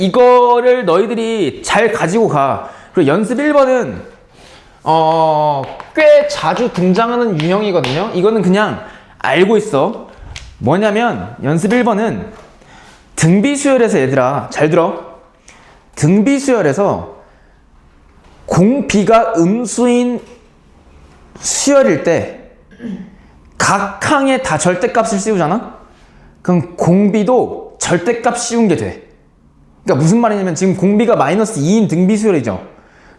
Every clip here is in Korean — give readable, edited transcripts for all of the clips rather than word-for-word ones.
이거를 너희들이 잘 가지고 가. 그리고 연습 1번은 꽤 자주 등장하는 유형이거든요. 이거는 그냥 알고 있어. 뭐냐면 연습 1번은 등비수열에서 얘들아 잘 들어. 등비수열에서 공비가 음수인 수열일 때 각 항에 다 절대값을 씌우잖아? 그럼 공비도 절대값 씌운 게 돼. 그러니까 무슨 말이냐면 지금 공비가 마이너스 2인 등비수열이죠.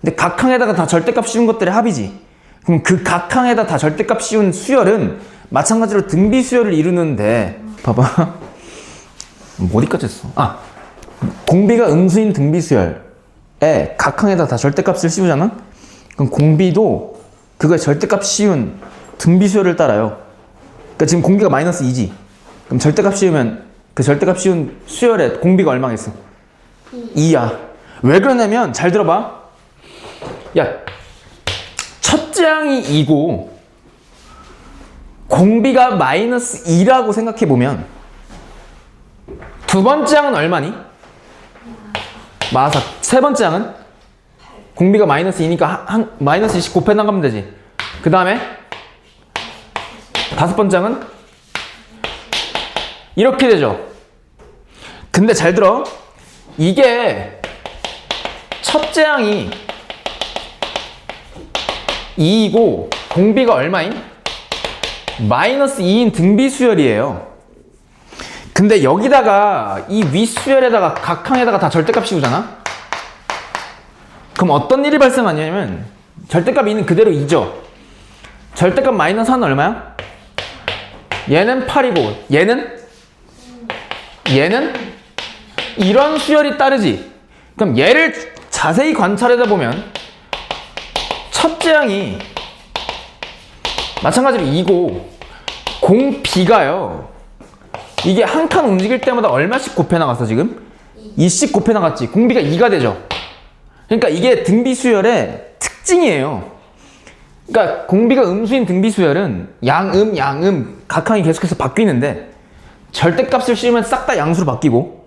근데 각 항에다가 다 절대값 씌운 것들의 합이지. 그럼 그 각 항에다 다 절대값 씌운 수열은 마찬가지로 등비수열을 이루는데 봐봐. 어디까지 했어? 공비가 음수인 등비수열에 각 항에다 다 절대값을 씌우잖아? 그럼 공비도 그거에 절대값 씌운 등비수열을 따라요. 그러니까 지금 공비가 마이너스 2지. 그럼 절대값 씌우면 그 절대값 씌운 수열에 공비가 얼마겠어? 2야. 왜 그러냐면 잘 들어봐. 야, 첫째 항이 2고 공비가 마이너스 2라고 생각해보면 두 번째 항은 얼마니? 마사. 세 번째 항은? 공비가 마이너스 2니까 마이너스 2씩 곱해 나가면 되지. 그 다음에 다섯 번째 항은? 이렇게 되죠. 근데 잘 들어. 이게 첫째 항이 2이고 공비가 얼마인? 마이너스 2인 등비수열이에요. 근데 여기다가 이 윗수열에다가 각 항에다가 다 절대값 씌우잖아? 그럼 어떤 일이 발생하냐면 절대값 2는 그대로 2죠. 절대값 마이너스 1은 얼마야? 얘는 8이고 얘는 이런 수열이 따르지. 그럼 얘를 자세히 관찰하다 보면 첫째 항이 마찬가지로 2고 공비가요. 이게 한 칸 움직일 때마다 얼마씩 곱해 나갔어 지금? 2씩 곱해 나갔지. 공비가 2가 되죠. 그러니까 이게 등비수열의 특징이에요. 그러니까 공비가 음수인 등비수열은 양음 각 항이 계속해서 바뀌는데 절대값을 씌우면 싹 다 양수로 바뀌고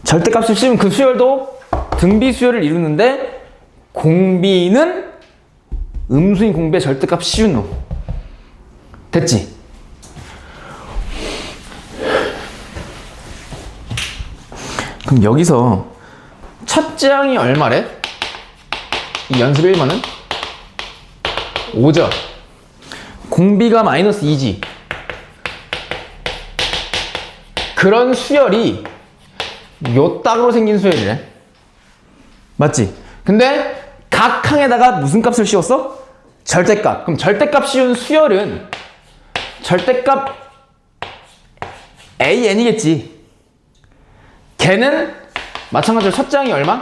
절대값을 씌우면 그 수열도 등비수열을 이루는데 공비는 음수인 공비의 절대값 씌운 놈. 됐지? 그럼 여기서 첫째 항이 얼마래? 이 연습 1번은? 5죠. 공비가 마이너스 2지. 그런 수열이 요 딱으로 생긴 수열이래. 맞지? 근데 각 항에다가 무슨 값을 씌웠어? 절대값. 그럼 절대값 씌운 수열은 절대값 AN이겠지. 걔는 마찬가지로 첫째 항이 얼마?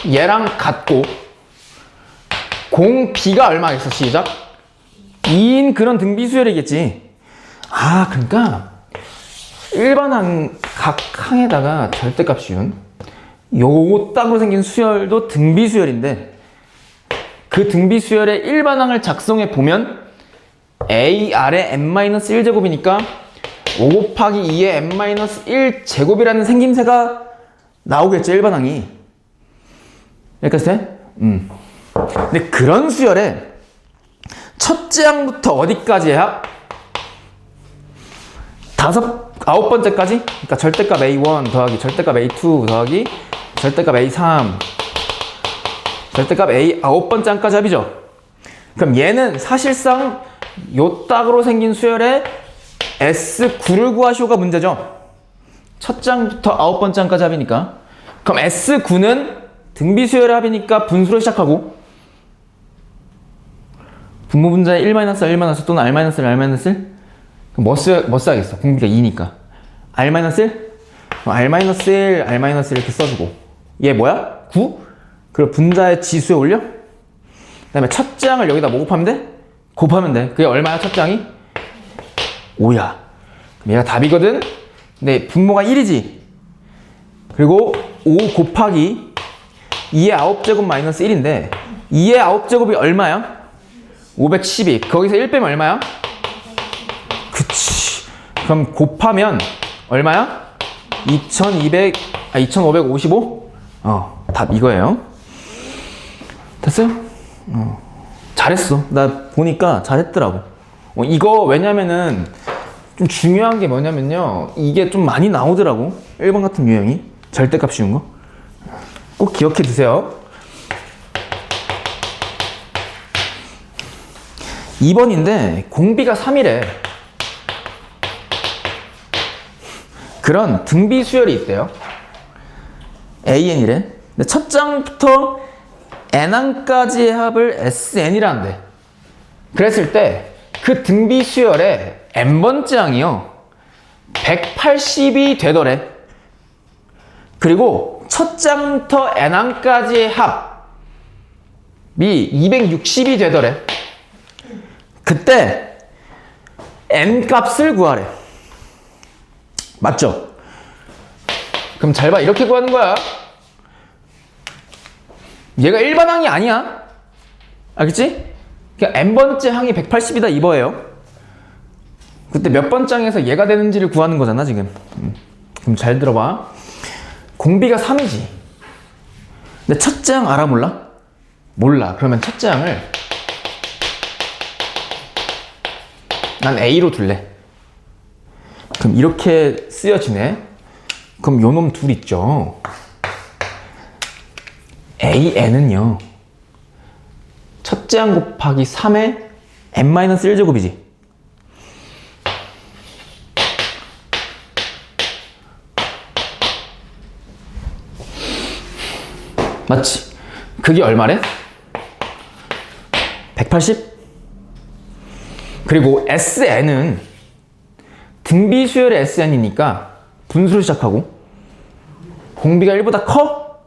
얘랑 같고 공비가 얼마겠어? 시작. 2인 그런 등비수열이겠지. 그러니까 일반 각 항에다가 절대값 씌운 요 딱으로 생긴 수열도 등비수열인데 그 등비수열의 일반 항을 작성해 보면 a 아래 n-1제곱이니까 5 곱하기 2의 n-1제곱이라는 생김새가 나오겠죠, 일반 항이. 여기까지 돼? 근데 그런 수열에 첫째 항부터 어디까지야? 9 번째까지? 그러니까 절대값 A1 더하기 절대값 A2 더하기 절대값 A3 절대값 A 9번째 항까지 합이죠. 그럼 얘는 사실상 요 딱으로 생긴 수열에 S9를 구하시오가 문제죠. 첫째 항부터 9번째 항까지 합이니까. 그럼 S9는 등비수열의 합이니까 분수로 시작하고 분모분자에 1-R 또는 R-1 R-1 그럼 뭐 써야겠어? 공비가 2니까 R-1 R-1 R-1 이렇게 써주고 얘 뭐야? 9? 그리고 분자의 지수에 올려? 그 다음에 첫째 항을 여기다 뭐 곱하면 돼? 곱하면 돼. 그게 얼마야 첫째 항이? 5야. 그럼 얘가 답이거든? 근데 분모가 1이지. 그리고 5 곱하기 2의 9제곱 마이너스 1인데 2의 9제곱이 얼마야? 512. 거기서 1 빼면 얼마야? 그치. 그럼 곱하면 얼마야? 2555? 답 이거예요. 됐어요? 잘했어. 나 보니까 잘했더라고. 이거 왜냐면은 좀 중요한 게 뭐냐면요. 이게 좀 많이 나오더라고. 1번 같은 유형이. 절대값 쉬운 거. 꼭 기억해 두세요. 2번인데 공비가 3이래. 그런 등비 수열이 있대요. AN이래. 근데 첫 장부터 N항까지의 합을 SN이라는데. 그랬을 때 그 등비 수열의 N번째 항이요 180이 되더래. 그리고 첫 장부터 N항까지의 합이 260이 되더래. 그때 N 값을 구하래. 맞죠? 그럼 잘 봐. 이렇게 구하는 거야. 얘가 일반항이 아니야. 알겠지? 그러니까 N번째 항이 180이다 이거예요. 그때 몇 번째 항에서 얘가 되는지를 구하는 거잖아 지금. 그럼 잘 들어봐. 공비가 3이지. 근데 첫째 항 알아 몰라? 몰라. 그러면 첫째 항을 난 A로 둘래. 그럼 이렇게 쓰여지네. 그럼 요 놈 둘 있죠. AN은요 첫째 항 곱하기 3의 n-1제곱이지. 맞지? 그게 얼마래? 180? 그리고 SN은 등비 수열의 SN이니까 분수로 시작하고 공비가 1보다 커?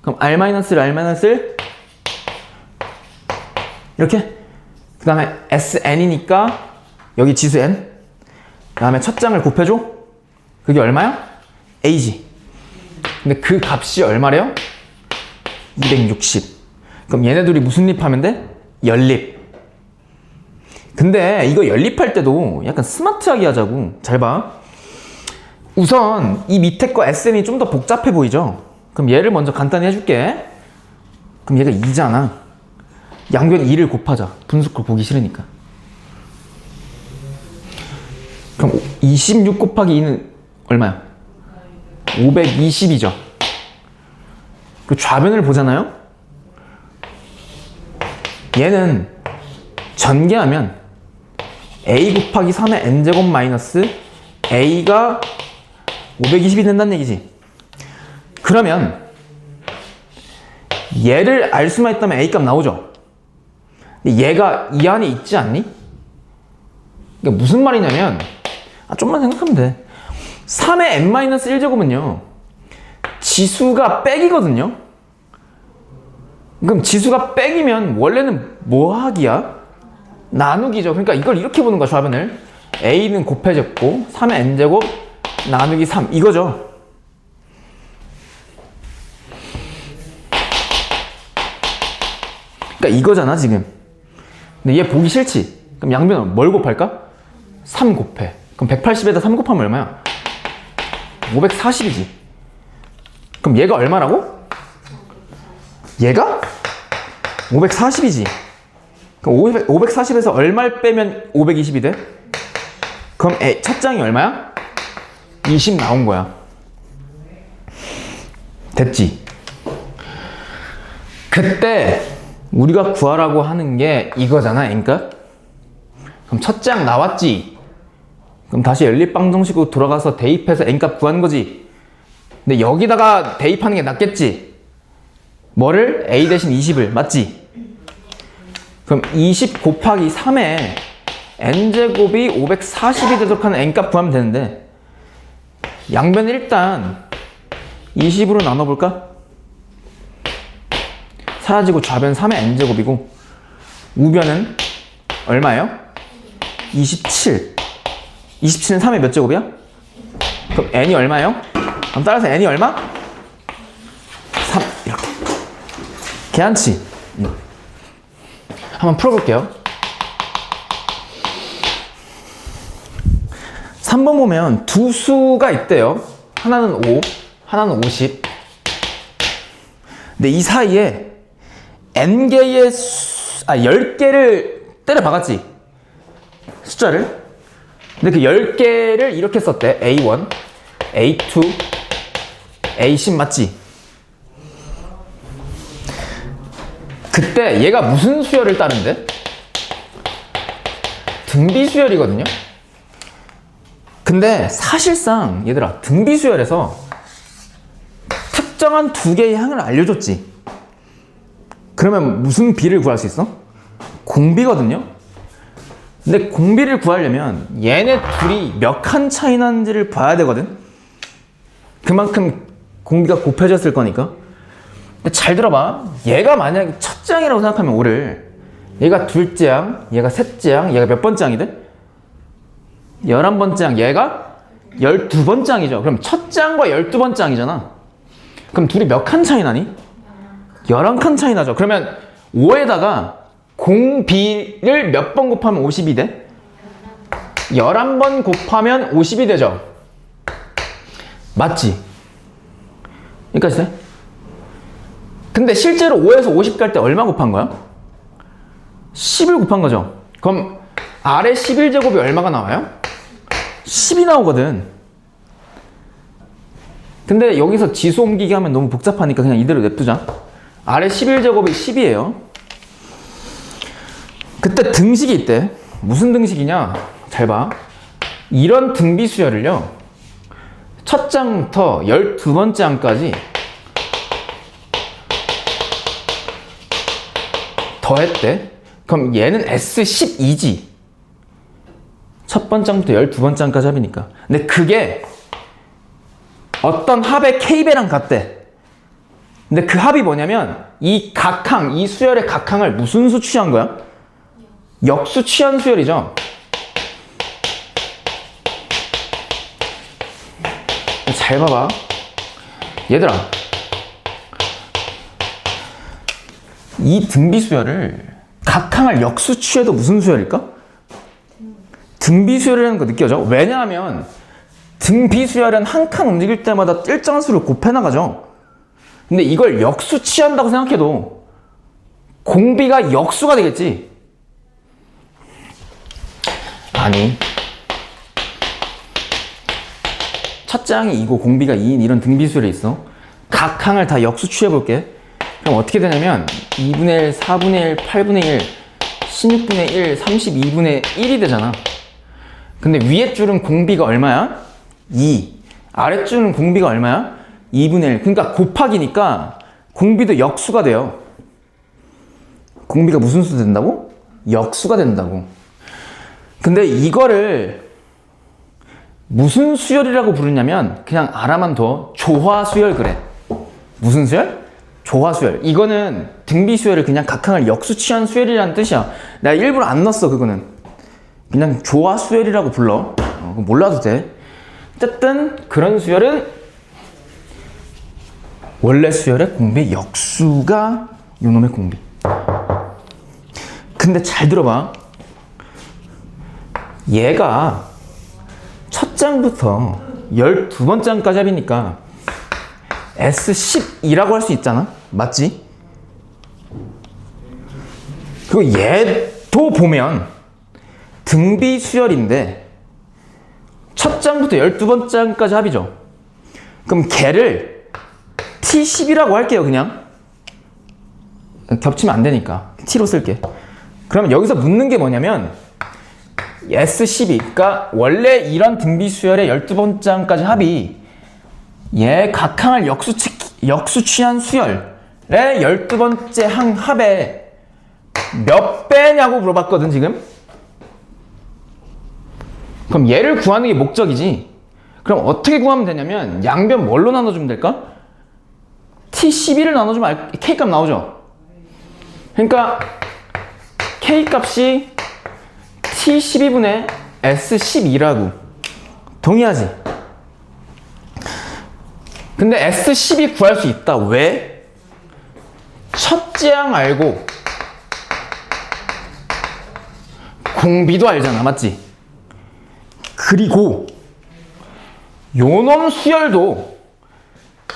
그럼 R-를 R-를 이렇게 그 다음에 SN이니까 여기 지수 N 그 다음에 첫 장을 곱해줘. 그게 얼마야? A지. 근데 그 값이 얼마래요? 260. 그럼 얘네 둘이 무슨 립하면 돼? 연립. 근데 이거 연립할 때도 약간 스마트하게 하자고. 잘 봐. 우선 이 밑에 거 SN이 좀 더 복잡해 보이죠? 그럼 얘를 먼저 간단히 해줄게. 그럼 얘가 2잖아. 양변 2를 곱하자. 분수꼴 보기 싫으니까. 그럼 26 곱하기 2는 얼마야? 520이죠. 그 좌변을 보잖아요? 얘는 전개하면 a 곱하기 3의 n제곱 마이너스 a가 520이 된다는 얘기지. 그러면 얘를 알 수만 있다면 a 값 나오죠. 근데 얘가 이 안에 있지 않니? 그러니까 무슨 말이냐면 좀만 생각하면 돼. 3의 n-1제곱은요 지수가 백이거든요. 그럼 지수가 백이면 원래는 뭐하기야? 나누기죠. 그러니까 이걸 이렇게 보는 거야. 좌변을 a는 곱해졌고 3의 n제곱 나누기 3 이거죠. 그러니까 이거잖아 지금. 근데 얘 보기 싫지? 그럼 양변을 뭘 곱할까? 3 곱해. 그럼 180에다 3 곱하면 얼마야? 540이지. 그럼 얘가 얼마라고? 얘가? 540이지. 그럼 540에서 얼마를 빼면 520이 돼? 그럼 첫 장이 얼마야? 20 나온 거야. 됐지? 그때 우리가 구하라고 하는 게 이거잖아, N값? 그럼 첫 장 나왔지? 그럼 다시 연립방정식으로 돌아가서 대입해서 N값 구하는 거지? 근데 여기다가 대입하는 게 낫겠지? 뭐를? A 대신 20을, 맞지? 그럼 20 곱하기 3에 N제곱이 540이 되도록 하는 N값 구하면 되는데 양변을 일단 20으로 나눠볼까? 사라지고 좌변 3의 N제곱이고 우변은 얼마예요? 27. 27은 3의 몇 제곱이야? 그럼 N이 얼마예요? 그럼 따라서 N이 얼마? 3 이렇게. 괜찮지? 한번 풀어볼게요. 3번 보면 두 수가 있대요. 하나는 5, 하나는 50. 근데 이 사이에 n개의 10개를 때려 박았지. 숫자를. 근데 그 10개를 이렇게 썼대. A1, A2, A10 맞지? 그때 얘가 무슨 수열을 따른대? 등비 수열이거든요. 근데 사실상 얘들아 등비 수열에서 특정한 두 개의 향을 알려줬지. 그러면 무슨 비를 구할 수 있어? 공비거든요. 근데 공비를 구하려면 얘네 둘이 몇 칸 차이 나는지를 봐야 되거든. 그만큼 공비가 곱해졌을 거니까. 근데 잘 들어봐. 얘가 만약에 첫째 항이라고 생각하면 5를, 얘가 둘째 항, 얘가 셋째 항, 얘가 몇 번째 항이 돼? 11번째 항, 얘가 12번째 항이죠. 그럼 첫째 항과 12번째 항이잖아. 그럼 둘이 몇 칸 차이 나니? 11칸 차이 나죠. 그러면 5에다가 공비를 몇 번 곱하면 50이 돼? 11번 곱하면 50이 되죠. 맞지? 여기까지 돼? 근데 실제로 5에서 50 갈 때 얼마 곱한 거야? 10을 곱한 거죠. 그럼 아래 11제곱이 얼마가 나와요? 10이 나오거든. 근데 여기서 지수 옮기기 하면 너무 복잡하니까 그냥 이대로 냅두자. 아래 11제곱이 10이에요. 그때 등식이 있대. 무슨 등식이냐? 잘 봐. 이런 등비 수열을요, 첫 장부터 12번째 항까지 더했대. 그럼 얘는 S12지. 첫 번째 항부터 12번째 항까지 합이니까. 근데 그게 어떤 합의 K배랑 같대. 근데 그 합이 뭐냐면 이 각항, 이 수열의 각항을 무슨 수 취한 거야? 역수 취한 수열이죠. 잘 봐봐. 얘들아, 이 등비 수열을 각항을 역수 취해도 무슨 수열일까? 등비 수열이라는 거 느껴져? 왜냐하면 등비 수열은 한 칸 움직일 때마다 일정한 수를 곱해 나가죠. 근데 이걸 역수 취한다고 생각해도 공비가 역수가 되겠지. 아니, 첫째 항이 2고 공비가 2인 이런 등비 수열이 있어. 각 항을 다 역수 취해볼게. 그럼 어떻게 되냐면 2분의 1, 4분의 1, 8분의 1, 16분의 1, 32분의 1이 되잖아. 근데 위에 줄은 공비가 얼마야? 2. 아래 줄은 공비가 얼마야? 2분의 1. 그러니까 곱하기니까 공비도 역수가 돼요. 공비가 무슨 수 된다고? 역수가 된다고. 근데 이거를 무슨 수열이라고 부르냐면 그냥 알아만 둬. 조화수열 그래. 무슨 수열? 조화수열. 이거는 등비 수열을 그냥 각항을 역수 취한 수열이라는 뜻이야. 내가 일부러 안 넣었어. 그거는 그냥 조화수열이라고 불러. 몰라도 돼. 어쨌든 그런 수열은 원래 수열의 공비 역수가 요놈의 공비. 근데 잘 들어봐. 얘가 첫 장부터 12번째 장까지 합이니까 S12라고 할 수 있잖아. 맞지? 그리고 얘도 보면 등비 수열인데 첫 장부터 12번째 장까지 합이죠. 그럼 걔를 T10이라고 할게요. 그냥 겹치면 안 되니까 T로 쓸게. 그러면 여기서 묻는 게 뭐냐면 S12, 그러니까 원래 이런 등비 수열의 12번째 항까지 합이 얘 각항을 역수 취한 수열의 12번째 항 합에 몇 배냐고 물어봤거든 지금. 그럼 얘를 구하는 게 목적이지. 그럼 어떻게 구하면 되냐면 양변 뭘로 나눠주면 될까? T12를 나눠주면 K값 나오죠. 그러니까 K값이 T12분의 S12라고. 동의하지? 근데 S12 구할 수 있다. 왜? 첫째 항 알고 공비도 알잖아. 맞지? 그리고 요놈 수열도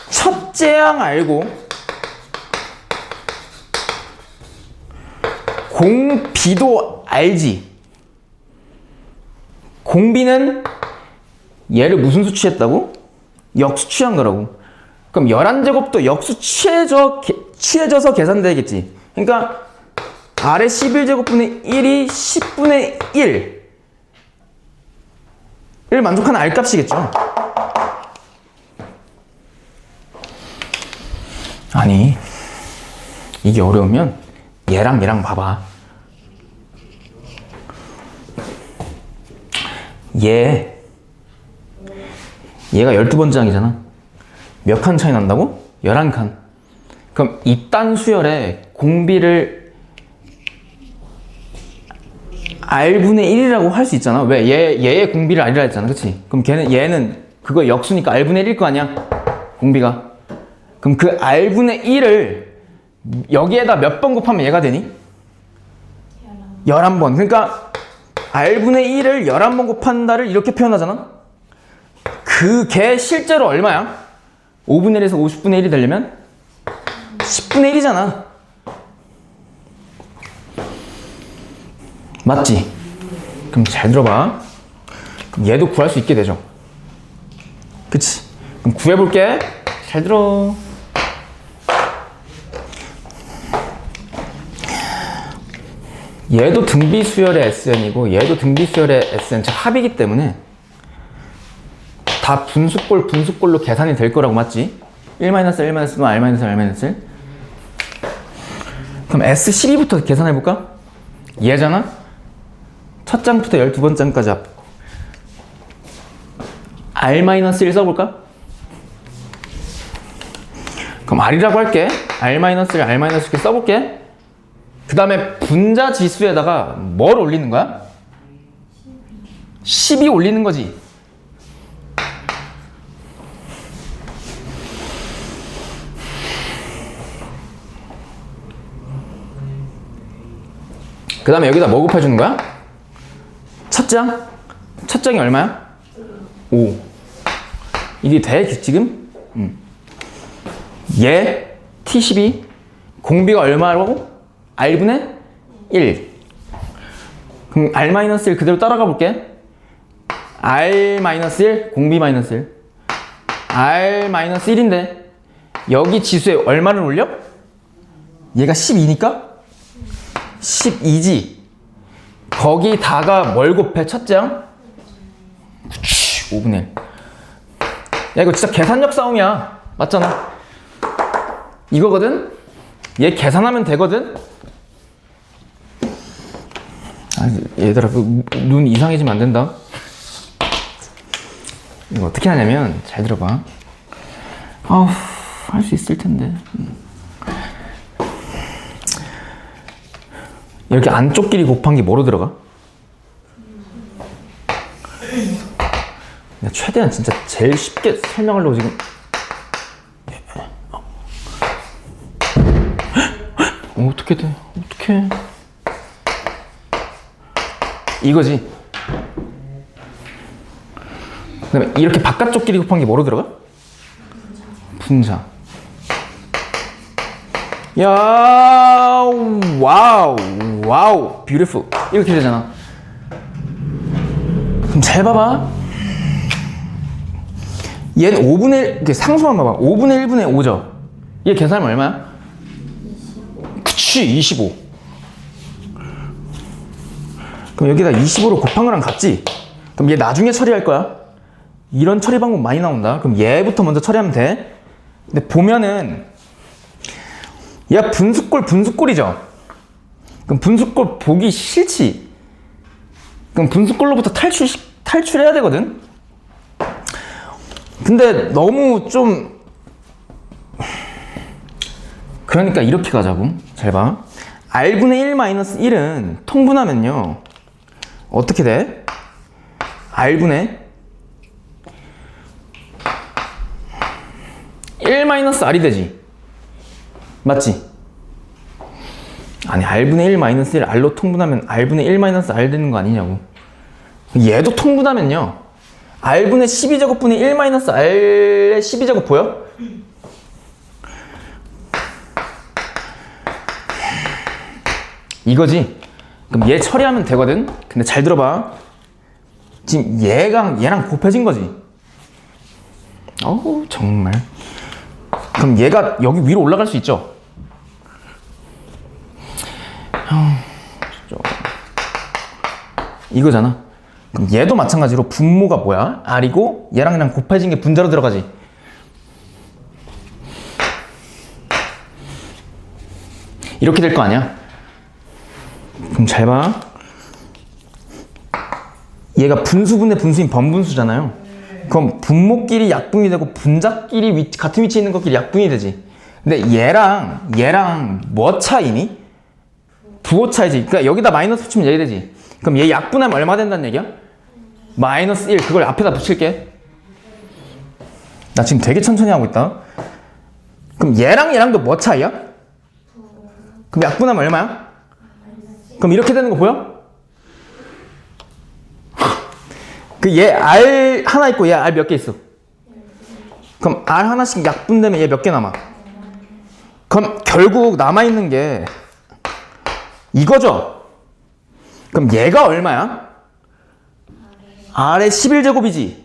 첫째항 알고 공비도 알지. 공비는 얘를 무슨 수 취했다고? 역수 취한 거라고. 그럼 11제곱도 역수 취해져서 계산되겠지. 그러니까 아래 11제곱분의 1이 10분의 1을 만족하는 R값이겠죠. 아니, 이게 어려우면 얘랑 얘랑 봐봐. 얘가 12번째 항이잖아. 몇 칸 차이 난다고? 11칸. 그럼 이딴 수열에 공비를 R분의 1이라고 할 수 있잖아. 왜? 얘의 공비를 R이라 했잖아. 그치? 그럼 얘는 그거 역수니까 R분의 1일 거 아니야? 공비가. 그럼 그 R분의 1을 여기에다 몇 번 곱하면 얘가 되니? 11번. 그러니까 R분의 1을 11번 곱한다를 이렇게 표현하잖아? 그게 실제로 얼마야? 5분의 1에서 50분의 1이 되려면 10분의 1이잖아. 맞지? 그럼 잘 들어봐. 그럼 얘도 구할 수 있게 되죠. 그치? 그럼 구해볼게. 잘 들어. 얘도 등비수열의 SN이고 얘도 등비수열의 SN, 즉 합이기 때문에 다 분수꼴로 계산이 될 거라고. 맞지? 1-1-1, R-1, R-1. 그럼 S12부터 계산해볼까? 얘잖아? 첫 장부터 12번째 장까지 합. R-1 써볼까? 그럼 R이라고 할게. R-1을 R- 이렇게 써볼게. 그 다음에 분자 지수에다가 뭘 올리는 거야? 12 올리는 거지. 그 다음에 여기다 뭐 곱해주는 거야? 첫 장? 첫 장이 얼마야? 5. 이게 돼? 지금? 얘 T12 공비가 얼마라고? R분의 1. 그럼 R-1 그대로 따라가 볼게. R-1 공비 -1 R-1인데 여기 지수에 얼마를 올려? 얘가 12니까 12지. 거기다가 뭘 곱해? 첫째 항? 5분의 1. 야, 이거 진짜 계산력 싸움이야. 맞잖아. 이거거든? 얘 계산하면 되거든? 아, 얘들아, 눈 이상해지면 안 된다. 이거 어떻게 하냐면, 잘 들어봐. 할 수 있을 텐데. 이렇게 안쪽끼리 곱한 게 뭐로 들어가? 내가 최대한 진짜 제일 쉽게 설명하려고 지금. 어떻게 돼? 어떻게? 이거지. 그다음에 이렇게 바깥쪽끼리 곱한 게 뭐로 들어가? 분자. 야, 와우, 뷰티풀. 이렇게 되잖아. 그럼 잘 봐봐. 얘는 5분의 1, 상수만 봐봐. 5분의 1분의 5죠. 얘 계산하면 얼마야? 그치, 25. 그럼 여기다 25로 곱한 거랑 같지? 그럼 얘 나중에 처리할 거야. 이런 처리 방법 많이 나온다. 그럼 얘부터 먼저 처리하면 돼. 근데 보면은 얘가 분수꼴이죠. 그럼 분수꼴 보기 싫지. 그럼 분수꼴로부터 탈출해야 되거든. 근데 너무 좀, 그러니까 이렇게 가자고. 잘 봐. R분의 1 마이너스 1은 통분하면요 어떻게 돼? R분의 1 마이너스 R이 되지. 맞지? 아니, R분의 1 마이너스 1 R로 통분하면 R분의 1 마이너스 R 되는 거 아니냐고. 얘도 통분하면요 r분의 12제곱분의 1 마이너스 r의 12제곱 보여? 이거지. 그럼 얘 처리하면 되거든. 근데 잘 들어봐. 지금 얘랑 곱해진 거지. 어우 정말. 그럼 얘가 여기 위로 올라갈 수 있죠? 이거잖아. 그럼 얘도 마찬가지로 분모가 뭐야? r이고 얘랑 곱해진 게 분자로 들어가지. 이렇게 될 거 아니야? 그럼 잘 봐. 얘가 분수분의 분수인 번분수잖아요. 그럼 분모끼리 약분이 되고 분자끼리 같은 위치에 있는 것끼리 약분이 되지. 근데 얘랑 뭐 차이니? 부호 차이지. 그러니까 여기다 마이너스 붙이면 얘 되지. 그럼 얘 약분하면 얼마 된다는 얘기야? 마이너스 1. 그걸 앞에다 붙일게. 나 지금 되게 천천히 하고 있다. 그럼 얘랑도 뭐 차이야? 그럼 약분하면 얼마야? 그럼 이렇게 되는 거 보여? 그 얘 R 하나 있고 얘 R 몇 개 있어? 그럼 R 하나씩 약분되면 얘 몇 개 남아? 그럼 결국 남아있는 게 이거죠? 그럼 얘가 얼마야? R의 11제곱이지.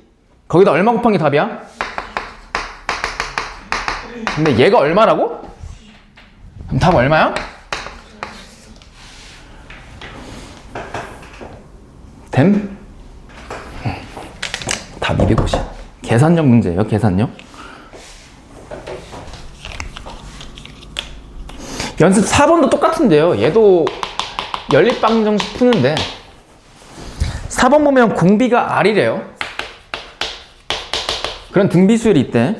거기다 얼마 곱한 게 답이야? 근데 얘가 얼마라고? 그럼 답 얼마야? 됨? 답 250. 계산력 문제예요, 계산력. 연습 4번도 똑같은데요. 얘도 연립방정식 푸는데 4번 보면 공비가 R이래요. 그런 등비수열이 있대.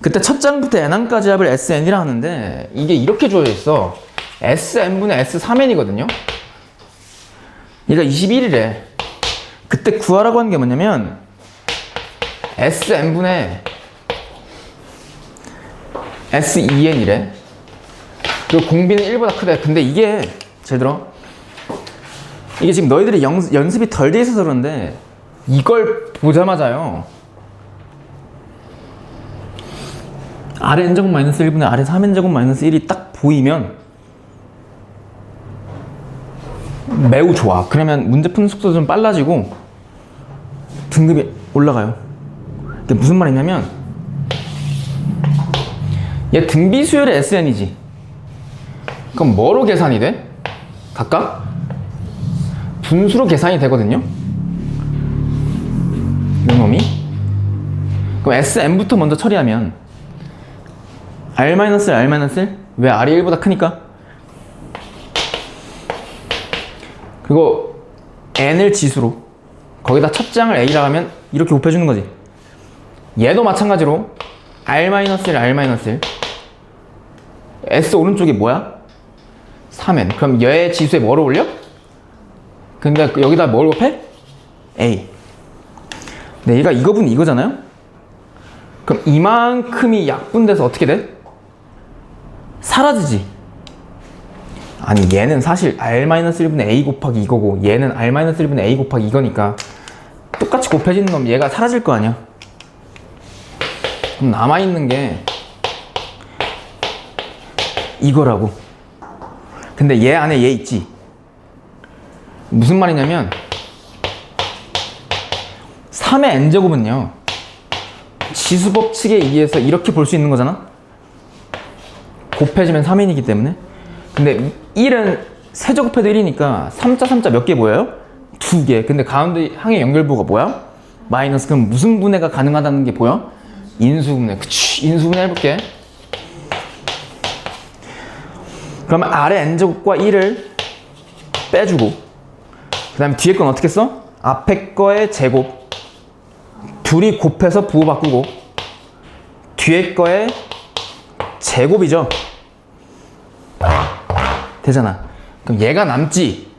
그때 첫 장부터 n항까지 합을 SN이라 하는데 이게 이렇게 주어져 있어. SN분의 S3N이거든요. 얘가 21이래. 그때 구하라고 한 게 뭐냐면 SN분의 S2N이래. 그리고 공비는 1보다 크대. 근데 이게 잘 들어. 이게 지금 너희들이 연습이 덜 돼 있어서 그런데 이걸 보자마자요. 아래 n제곱 마이너스 1분의 아래 3n제곱 마이너스 1이 딱 보이면 매우 좋아. 그러면 문제 푸는 속도도 좀 빨라지고 등급이 올라가요. 이게 무슨 말이냐면 얘 등비 수열의 SN이지. 그럼 뭐로 계산이 돼? 각각? 분수로 계산이 되거든요. 이 놈이. 그럼 SN부터 먼저 처리하면 R-1, R-1? 왜 R이 1보다 크니까? 그리고 N을 지수로 거기다 첫 장을 A라 하면 이렇게 곱해주는 거지. 얘도 마찬가지로 R-1, R-1 S 오른쪽이 뭐야? 3N. 그럼 얘의 지수에 뭐를 올려? 근데 여기다 뭘 곱해? A. 근데 얘가 이거분 이거잖아요? 그럼 이만큼이 약분돼서 어떻게 돼? 사라지지. 아니 얘는 사실 R-1분의 A 곱하기 이거고 얘는 R-1분의 A 곱하기 이거니까 똑같이 곱해지는 놈 얘가 사라질 거 아니야. 그럼 남아있는 게 이거라고. 근데 얘 안에 얘 있지. 무슨 말이냐면 3의 n제곱은요 지수 법칙에 의해서 이렇게 볼 수 있는 거잖아. 곱해지면 3n이기 때문에. 근데 1은 세제곱해도 1이니까 3자 3자 몇 개 보여요? 2개. 근데 가운데 항의 연결부가 뭐야? 마이너스. 그럼 무슨 분해가 가능하다는 게 보여? 인수분해. 그치, 인수분해 해볼게. 그러면 아래 n제곱과 1을 빼주고 그 다음에 뒤에 건 어떻게 써? 앞에 거의 제곱 둘이 곱해서 부호 바꾸고 뒤에 거의 제곱이죠. 되잖아. 그럼 얘가 남지.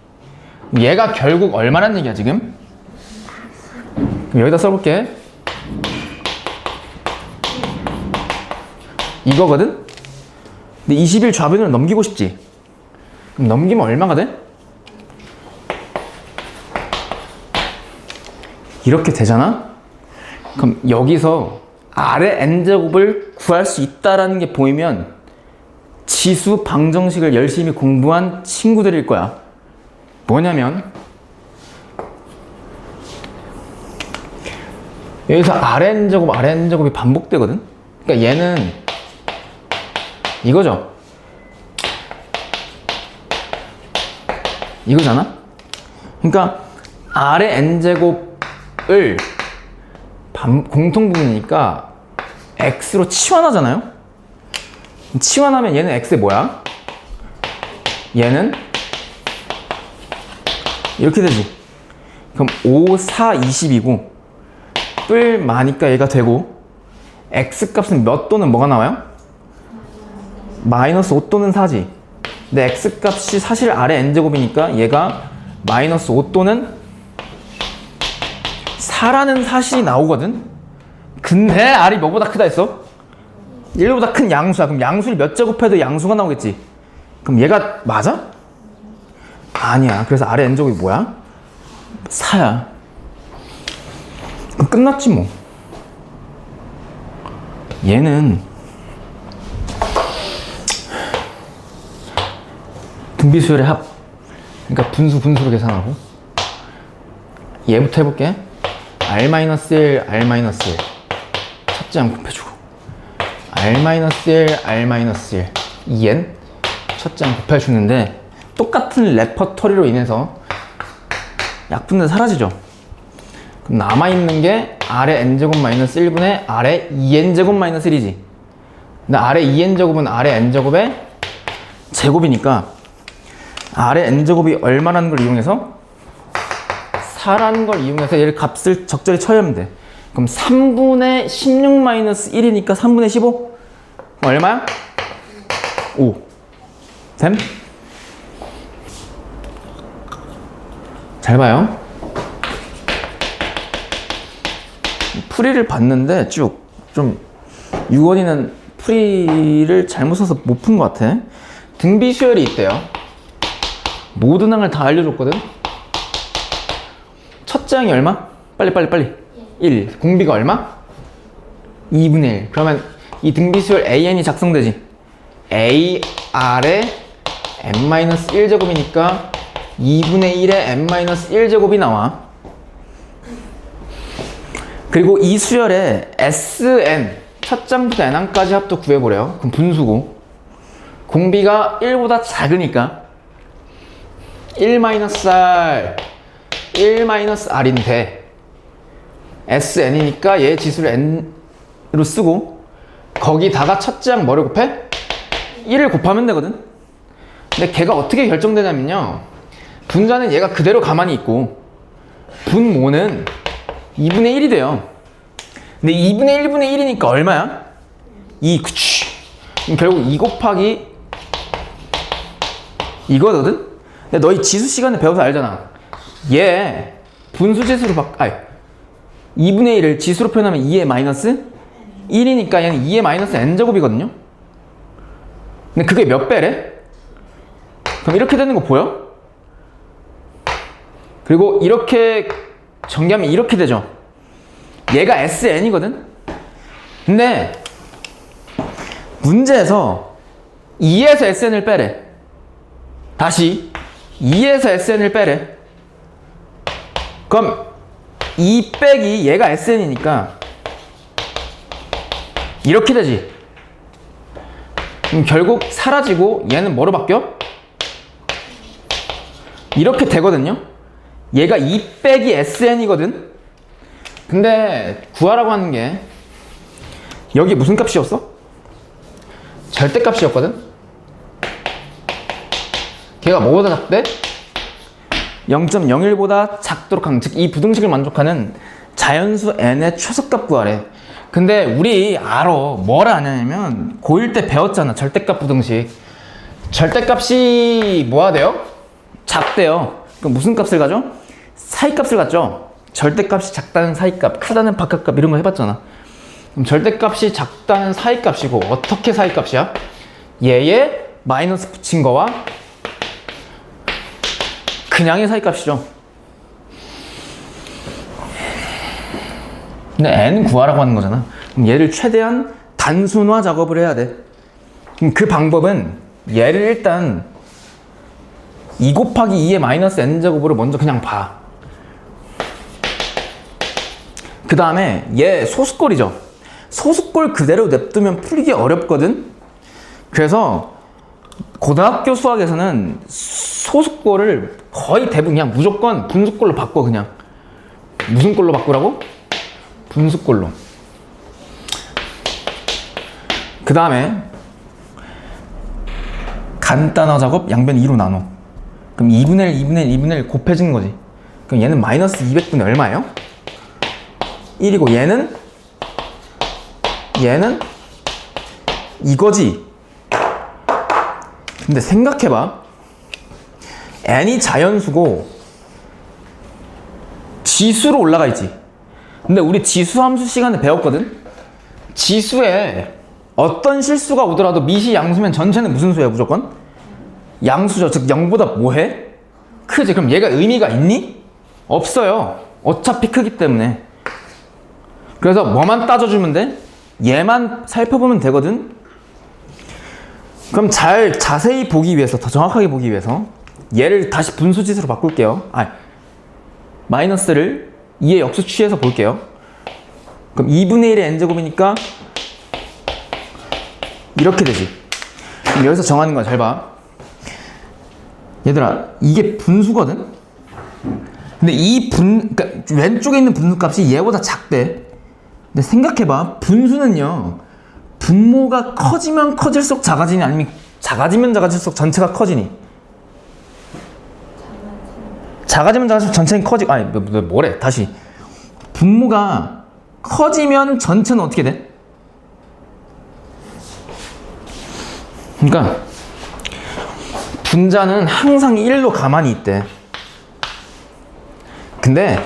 얘가 결국 얼마란 얘기야 지금? 그럼 여기다 써볼게. 이거거든? 근데 20일 좌변으로 넘기고 싶지? 그럼 넘기면 얼마가 돼? 이렇게 되잖아? 그럼 여기서 아래 n제곱을 구할 수 있다라는 게 보이면 지수 방정식을 열심히 공부한 친구들일 거야. 뭐냐면 여기서 Rn제곱이 반복되거든? 그러니까 얘는 이거죠. 이거잖아? 그러니까 R의 n제곱을 공통부분이니까 x로 치환하잖아요? 치환하면 얘는 x에 뭐야? 얘는 이렇게 되지. 그럼 5, 4, 20이고 뿔 마니까 얘가 되고 x 값은 몇 또는 뭐가 나와요? 마이너스 5 또는 4지. 근데 x 값이 사실 아래 n제곱이니까 얘가 마이너스 5 또는 4라는 사실이 나오거든? 근데 r이 뭐보다 크다 했어? 1보다 큰 양수야. 그럼 양수를 몇 제곱해도 양수가 나오겠지. 그럼 얘가 맞아? 아니야. 그래서 아래 n제곱이 뭐야? 4야. 그럼 끝났지 뭐. 얘는 등비수열의 합. 그러니까 분수로 계산하고. 얘부터 해볼게. R-1, R-1 첫째 항 곱해주고 R-1, R-1 2n 첫째 항 곱해주는데 똑같은 레퍼토리로 인해서 약분은 사라지죠. 그럼 남아있는 게 R의 n제곱 마이너스 1분의 R의 2n제곱 마이너스 1이지. 근데 R의 2n제곱은 R의 n제곱의 제곱이니까 R의 n제곱이 얼마라는 걸 이용해서 4라는 걸 이용해서 얘를 값을 적절히 처리하면 돼. 그럼 3분의 16 마이너스 1이니까 3분의 15? 그럼 얼마야? 5. 됨? 잘 봐요. 풀이를 봤는데 쭉 좀 유건이는 풀이를 잘못 써서 못 푼 것 같아. 등비수열이 있대요. 모든 항을 다 알려줬거든. 첫째 항이 얼마? 빨리 1. 공비가 얼마? 2분의 1. 그러면 이 등비수열 AN이 작성되지. AR의 n-1제곱이니까 2분의 1의 n-1제곱이 나와. 그리고 이 수열의 SN 첫째 항부터 n항까지 합도 구해보래요. 그럼 분수고 공비가 1보다 작으니까 1-R 1-R인데 SN이니까 얘 지수를 N으로 쓰고 거기다가 첫째 항 뭐를 곱해? 1을 곱하면 되거든. 근데 걔가 어떻게 결정되냐면요, 분자는 얘가 그대로 가만히 있고 분모는 2분의 1이 돼요. 근데 2분의 1분의 1이니까 얼마야? 2. 그치. 그럼 결국 2 곱하기 이거거든? 근데 너희 지수 시간에 배워서 알잖아. 얘 분수지수로 2분의 1을 지수로 표현하면 2의 마이너스 1이니까 얘는 2의 마이너스 n제곱이거든요. 근데 그게 몇 배래? 그럼 이렇게 되는 거 보여? 그리고 이렇게 전개하면 이렇게 되죠. 얘가 SN이거든? 근데 문제에서 2에서 SN을 빼래. 다시 2에서 SN을 빼래. 그럼 2 빼기 얘가 SN이니까 이렇게 되지. 그럼 결국 사라지고 얘는 뭐로 바뀌어? 이렇게 되거든요. 얘가 2 빼기 SN이거든. 근데 구하라고 하는 게 여기 무슨 값이었어? 절대값이었거든. 걔가 뭐보다 작대? 0.01보다 작도록 하는, 즉 이 부등식을 만족하는 자연수 n의 최소값 구하래. 근데 우리 알아. 뭘 아냐면 고1 때 배웠잖아. 절대값 부등식. 절대값이 뭐가 돼요? 작대요. 그럼 무슨 값을 가져? 사이값을 갖죠. 절대값이 작다는 사이값, 크다는 바깥값 이런 거 해봤잖아. 그럼 절대값이 작다는 사이값이고 어떻게 사이값이야? 얘에 마이너스 붙인 거와 그냥의 사이값이죠. 근데 n 구하라고 하는 거잖아. 그럼 얘를 최대한 단순화 작업을 해야 돼. 그럼 그 방법은 얘를 일단 2 곱하기 2의 마이너스 n제곱으로 먼저 그냥 봐. 그 다음에 얘 소수꼴이죠. 소수꼴 그대로 냅두면 풀기 어렵거든. 그래서 고등학교 수학에서는 소수꼴을 거의 대부분 그냥 무조건 분수꼴로 바꿔. 그냥 무슨 꼴로 바꾸라고? 분수꼴로. 그 다음에 간단화 작업 양변 2로 나눠. 그럼 2분의 1, 2분의 1, 2분의 1 곱해지는 거지. 그럼 얘는 마이너스 200분의 얼마예요? 1이고 얘는 이거지. 근데 생각해봐. n이 자연수고 지수로 올라가 있지. 근데 우리 지수 함수 시간에 배웠거든? 지수에 어떤 실수가 오더라도 미시 양수면 전체는 무슨 수야 무조건? 양수죠. 즉 0보다 뭐해? 크지. 그럼 얘가 의미가 있니? 없어요. 어차피 크기 때문에. 그래서 뭐만 따져주면 돼? 얘만 살펴보면 되거든? 그럼 자세히 보기 위해서, 더 정확하게 보기 위해서 얘를 다시 분수짓으로 바꿀게요. 마이너스를 2의 역수 취해서 볼게요. 그럼 2분의 1의 n제곱이니까 이렇게 되지. 그럼 여기서 정하는 거야. 잘 봐. 얘들아, 이게 분수거든? 근데 그러니까 왼쪽에 있는 분수값이 얘보다 작대. 근데 생각해봐. 분수는요, 분모가 커지면 커질수록 작아지니 아니면 작아지면 작아질수록 전체가 커지니? 작아지면 작아질수록 전체는 뭐래? 다시. 분모가 커지면 전체는 어떻게 돼? 그러니까 분자는 항상 1로 가만히 있대. 근데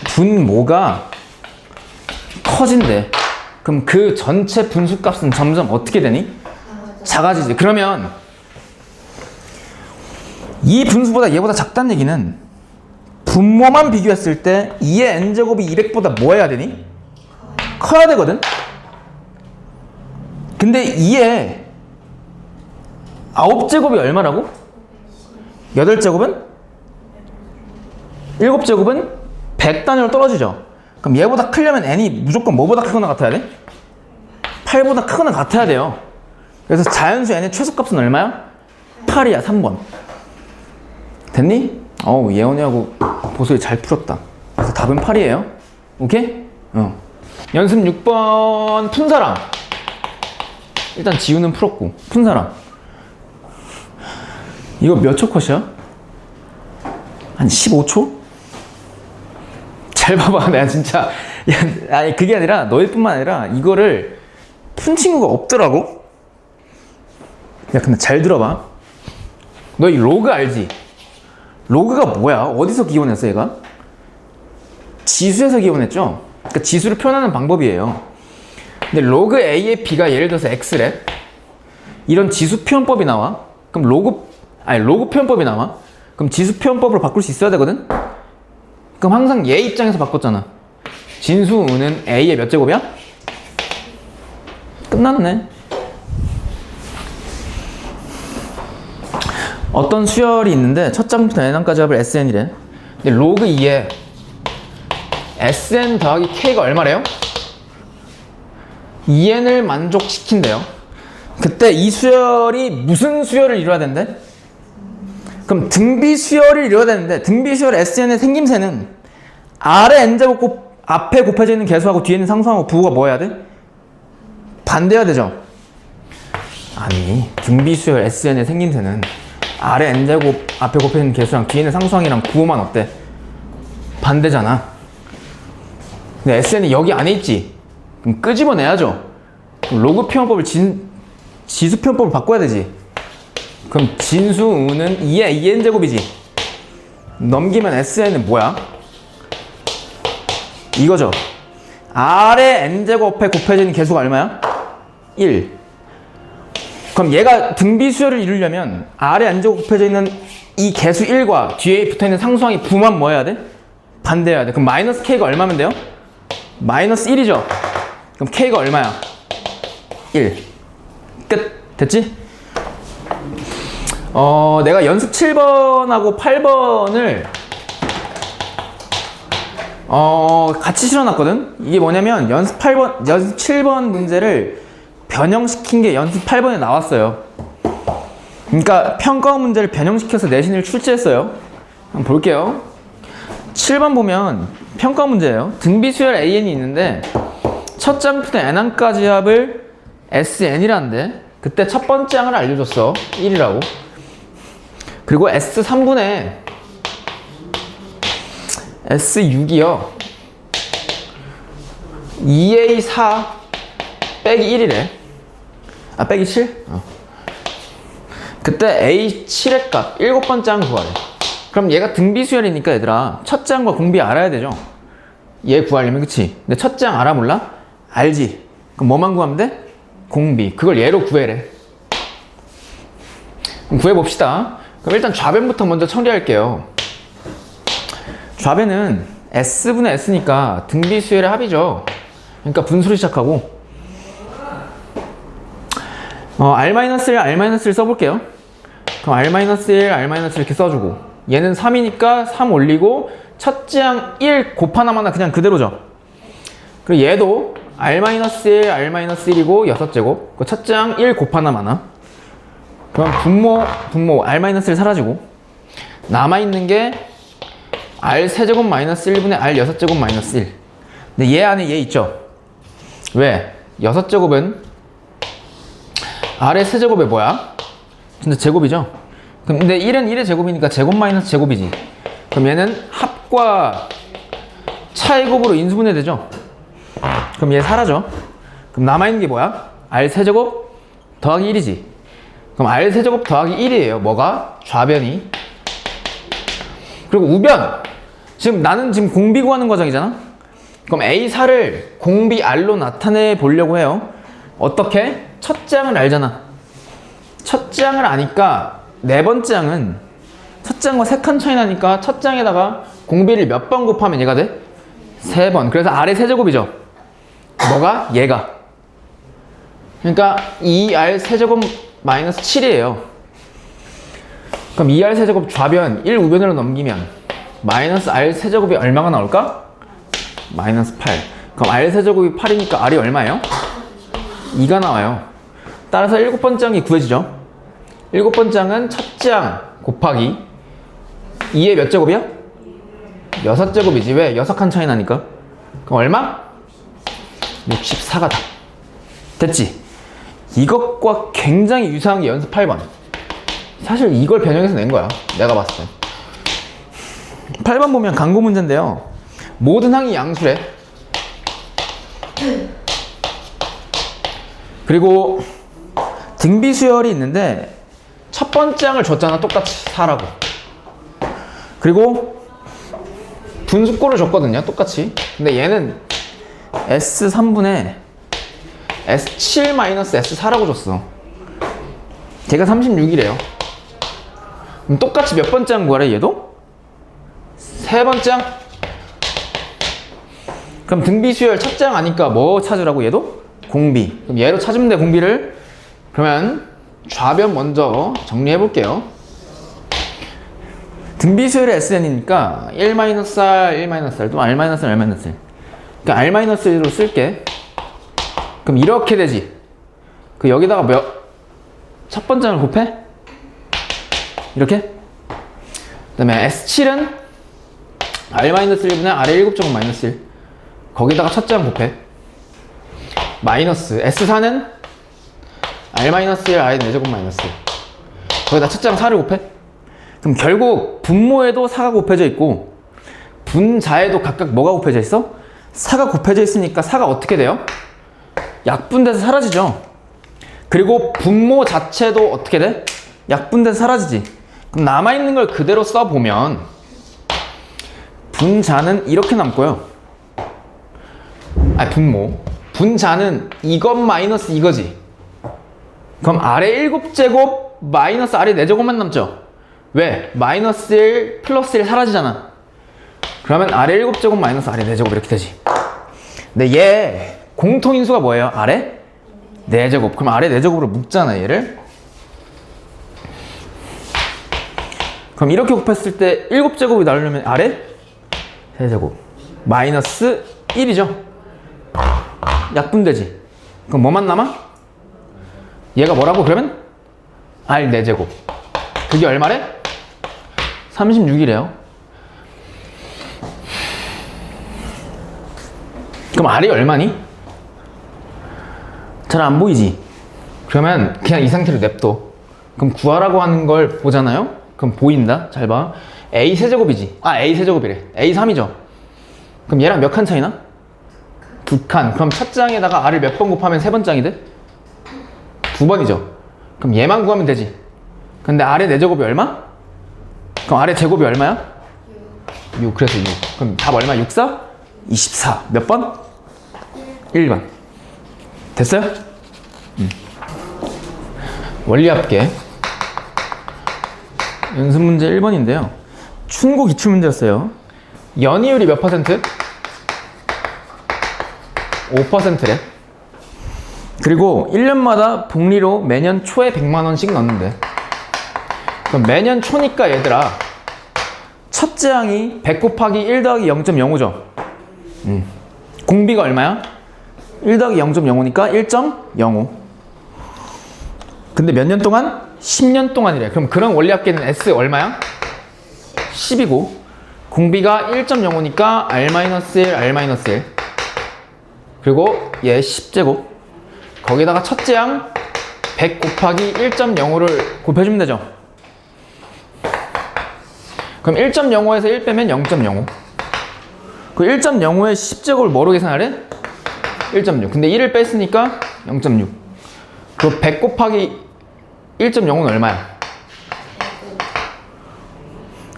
분모가 커진대. 그럼 그 전체 분수값은 점점 어떻게 되니? 작아지지. 그러면 이 분수보다 얘보다 작다는 얘기는 분모만 비교했을 때 2의 n제곱이 200보다 뭐 해야 되니? 커야 되거든? 근데 2의 9제곱이 얼마라고? 8제곱은? 7제곱은 100단위로 떨어지죠. 그럼 얘보다 크려면 n이 무조건 뭐보다 크거나 같아야 돼? 8보다 크거나 같아야 돼요. 그래서 자연수 n의 최소값은 얼마야? 8이야. 3번. 됐니? 예원이하고 보소리 잘 풀었다. 그래서 답은 8이에요. 오케이? 연습 6번 푼 사람. 일단 지우는 풀었고 푼 사람. 이거 몇 초 컷이야? 한 15초? 잘 봐봐. 내가 진짜 아니 그게 아니라 너희뿐만 아니라 이거를 푼 친구가 없더라고. 야 근데 잘 들어봐. 너 이 로그 알지? 로그가 뭐야? 어디서 기원했어 얘가? 지수에서 기원했죠? 그러니까 지수를 표현하는 방법이에요. 근데 로그 A의 B가 예를 들어서 X래. 이런 지수 표현법이 나와. 그럼 로그 표현법이 나와. 그럼 지수 표현법으로 바꿀 수 있어야 되거든? 그럼 항상 얘 입장에서 바꿨잖아. 진수는 A의 몇 제곱이야? 끝났네. 어떤 수열이 있는데 첫 장부터 n항까지 합을 SN이래. 근데 로그 2에 SN 더하기 K가 얼마래요? 2N을 만족시킨대요. 그때 이 수열이 무슨 수열을 이루어야 된대? 그럼 등비 수열을 이루어야 되는데 등비 수열 SN의 생김새는 아래 n제곱 앞에 곱해져 있는 개수하고 뒤에 있는 상수하고 부호가 뭐 해야 돼? 반대해야 되죠? 아니 등비 수열 SN의 생김새는 아래 n제곱 앞에 곱해져 있는 개수랑 뒤에 있는 상수항이랑 부호만 어때? 반대잖아. 근데 SN이 여기 안에 있지? 그럼 끄집어내야죠. 그럼 로그 표현법을 지수 표현법을 바꿔야 되지. 그럼 진수는 2의 2n제곱이지. 넘기면 SN은 뭐야? 이거죠. 아래 n제곱에 곱해지는 개수가 얼마야? 1. 그럼 얘가 등비수열을 이루려면 아래 n제곱 곱해져 있는 이 개수 1과 뒤에 붙어있는 상수항이 부만 뭐 해야 돼? 반대해야 돼. 그럼 마이너스 k가 얼마면 돼요? 마이너스 1이죠. 그럼 K가 얼마야? 1. 끝. 됐지? 내가 연습 7번하고 8번을 같이 실어놨거든? 이게 뭐냐면 연습 7번 문제를 변형시킨 게 연습 8번에 나왔어요. 그러니까 평가원 문제를 변형시켜서 내신을 출제했어요. 한번 볼게요. 7번 보면 평가 문제예요. 등비수열 AN이 있는데 첫 장부터 n항까지 합을 SN이라는데 그때 첫 번째 항을 알려줬어. 1이라고. 그리고 S3분의 S6이요. 2A4 빼기 1이래. 아, 빼기 7? 그때 A7의 값 7번째 항 구하래. 그럼 얘가 등비수열이니까 얘들아 첫째 항과 공비 알아야 되죠? 얘 구하려면 그치? 근데 첫째 항 알아 몰라? 알지? 그럼 뭐만 구하면 돼? 공비. 그걸 얘로 구해래. 그럼 구해봅시다. 그럼 일단 좌변부터 먼저 처리할게요. 좌변은 S분의 S니까 등비수열의 합이죠. 그러니까 분수를 시작하고 R-1, R-1 써볼게요. 그럼 R-1, R-1 이렇게 써주고 얘는 3이니까 3 올리고 첫째 항 1 곱하나마나 그냥 그대로죠. 그리고 얘도 R-1, R-1이고 6제곱 그 첫째 항 1 곱하나마나 그럼 분모 R-1 사라지고 남아있는 게 R 세제곱 마이너스 1분의 R 6제곱 마이너스 1. 근데 얘 안에 얘 있죠? 왜? 6제곱은 R의 세제곱이 뭐야? 근데 제곱이죠? 근데 1은 1의 제곱이니까 제곱 마이너스 제곱이지. 그럼 얘는 합과 차의 곱으로 인수분해 되죠? 그럼 얘 사라져. 그럼 남아있는 게 뭐야? R 세제곱 더하기 1이지. 그럼 R 세제곱 더하기 1이에요. 뭐가? 좌변이. 그리고 우변. 나는 지금 공비 구하는 과정이잖아? 그럼 A4를 공비 R로 나타내 보려고 해요. 어떻게? 첫째 항을 알잖아. 첫째 항을 아니까 네 번째 항은 첫째 항과 3칸 차이 나니까 첫째 항에다가 공비를 몇 번 곱하면 얘가 돼? 3번. 그래서 R의 세제곱이죠. 뭐가? 얘가. 그러니까 2R 세제곱 마이너스 7이에요. 그럼 2R 세제곱 좌변 1 우변으로 넘기면 마이너스 R 세제곱이 얼마가 나올까? 마이너스 8. 그럼 R 세제곱이 8이니까 R이 얼마예요? 2가 나와요. 따라서 7번째 항이 구해지죠. 7번째 항은 첫째 항 곱하기 2의 몇 제곱이야? 6제곱이지. 왜? 6칸 차이 나니까. 그럼 얼마? 64가 다. 됐지? 이것과 굉장히 유사한 게 연습 8번. 사실 이걸 변형해서 낸 거야. 내가 봤을 때. 8번 보면 강구 문제인데요. 모든 항이 양수래. 그리고 등비수열이 있는데 첫 번째 항을 줬잖아. 똑같이 4라고. 그리고 분수꼴을 줬거든요. 똑같이. 근데 얘는 S3분의 S7-S4라고 줬어. 걔가 36이래요. 그럼 똑같이 몇 번째 항 구하래? 얘도? 세 번째 항? 그럼 등비수열 첫째 항 아니까 뭐 찾으라고? 얘도? 공비. 그럼 얘로 찾으면 돼, 공비를. 그러면 좌변 먼저 정리해 볼게요. 등비수열의 SN이니까 1-R, 1-R, 또 R-R, R-1. 그러니까 R-1로 쓸게. 그럼 이렇게 되지. 그 여기다가 첫 번째 항을 곱해? 이렇게? 그 다음에 S7은 R-1분의 R의 7제곱 마이너스 1. 거기다가 첫째 항 곱해. 마이너스 S4는 R-1, R의 4제곱 마이너스 1. 거기다 첫째 항 4를 곱해. 그럼 결국 분모에도 4가 곱해져 있고 분자에도 각각 뭐가 곱해져 있어? 4가 곱해져 있으니까 4가 어떻게 돼요? 약분돼서 사라지죠. 그리고 분모 자체도 어떻게 돼? 약분돼서 사라지지. 그럼 남아있는 걸 그대로 써보면 분자는 이렇게 남고요. 분모. 분자는 이것 마이너스 이거지. 그럼 R의 7제곱 마이너스 R의 4제곱만 남죠. 왜? 마이너스 1 플러스 1 사라지잖아. 그러면 R의 7제곱 마이너스 R의 4제곱 이렇게 되지. 근데 얘 공통인수가 뭐예요? 아래 4제곱. 그럼 아래 4제곱으로 묶잖아 얘를. 그럼 이렇게 곱했을 때 7제곱이 나오려면 아래 3제곱 마이너스 1이죠. 약분되지. 그럼 뭐만 남아? 얘가 뭐라고 그러면? R 4제곱. 그게 얼마래? 36이래요. 그럼 R이 얼마니? 잘 안 보이지? 그러면 그냥 이 상태로 냅둬. 그럼 구하라고 하는 걸 보잖아요? 그럼 보인다? 잘 봐. A 세제곱이지. 아, A 세제곱이래. A 3이죠. 그럼 얘랑 몇 칸 차이나? 2칸. 그럼 첫 장에다가 R을 몇 번 곱하면 세 번 장이 돼? 2번이죠. 그럼 얘만 구하면 되지. 근데 R의 4제곱이 얼마? 그럼 R의 제곱이 얼마야? 6. 그래서 6. 그럼 답 얼마? 6, 4? 24. 몇 번? 1번. 됐어요? 원리합계 연습 문제 1번인데요. 충고 기출문제였어요. 연이율이 몇 퍼센트? 5%래. 그리고 1년마다 복리로 매년 초에 100만 원씩 넣는데, 그럼 매년 초니까 얘들아 첫째 항이 100 곱하기 1 더하기 0.05죠. 공비가 얼마야? 1 더하기 0.05니까 1.05. 근데 몇 년 동안? 10년 동안이래. 그럼 그런 원리합계는 S 얼마야? 10이고 공비가 1.05니까 R-1, R-1. 그리고 얘 10제곱. 거기다가 첫째 항 100 곱하기 1.05를 곱해주면 되죠. 그럼 1.05에서 1 빼면 0.05. 그 1.05의 10제곱을 뭐로 계산하래? 1.6. 근데 1을 뺐으니까 0.6. 그 100 곱하기 1.05는 얼마야?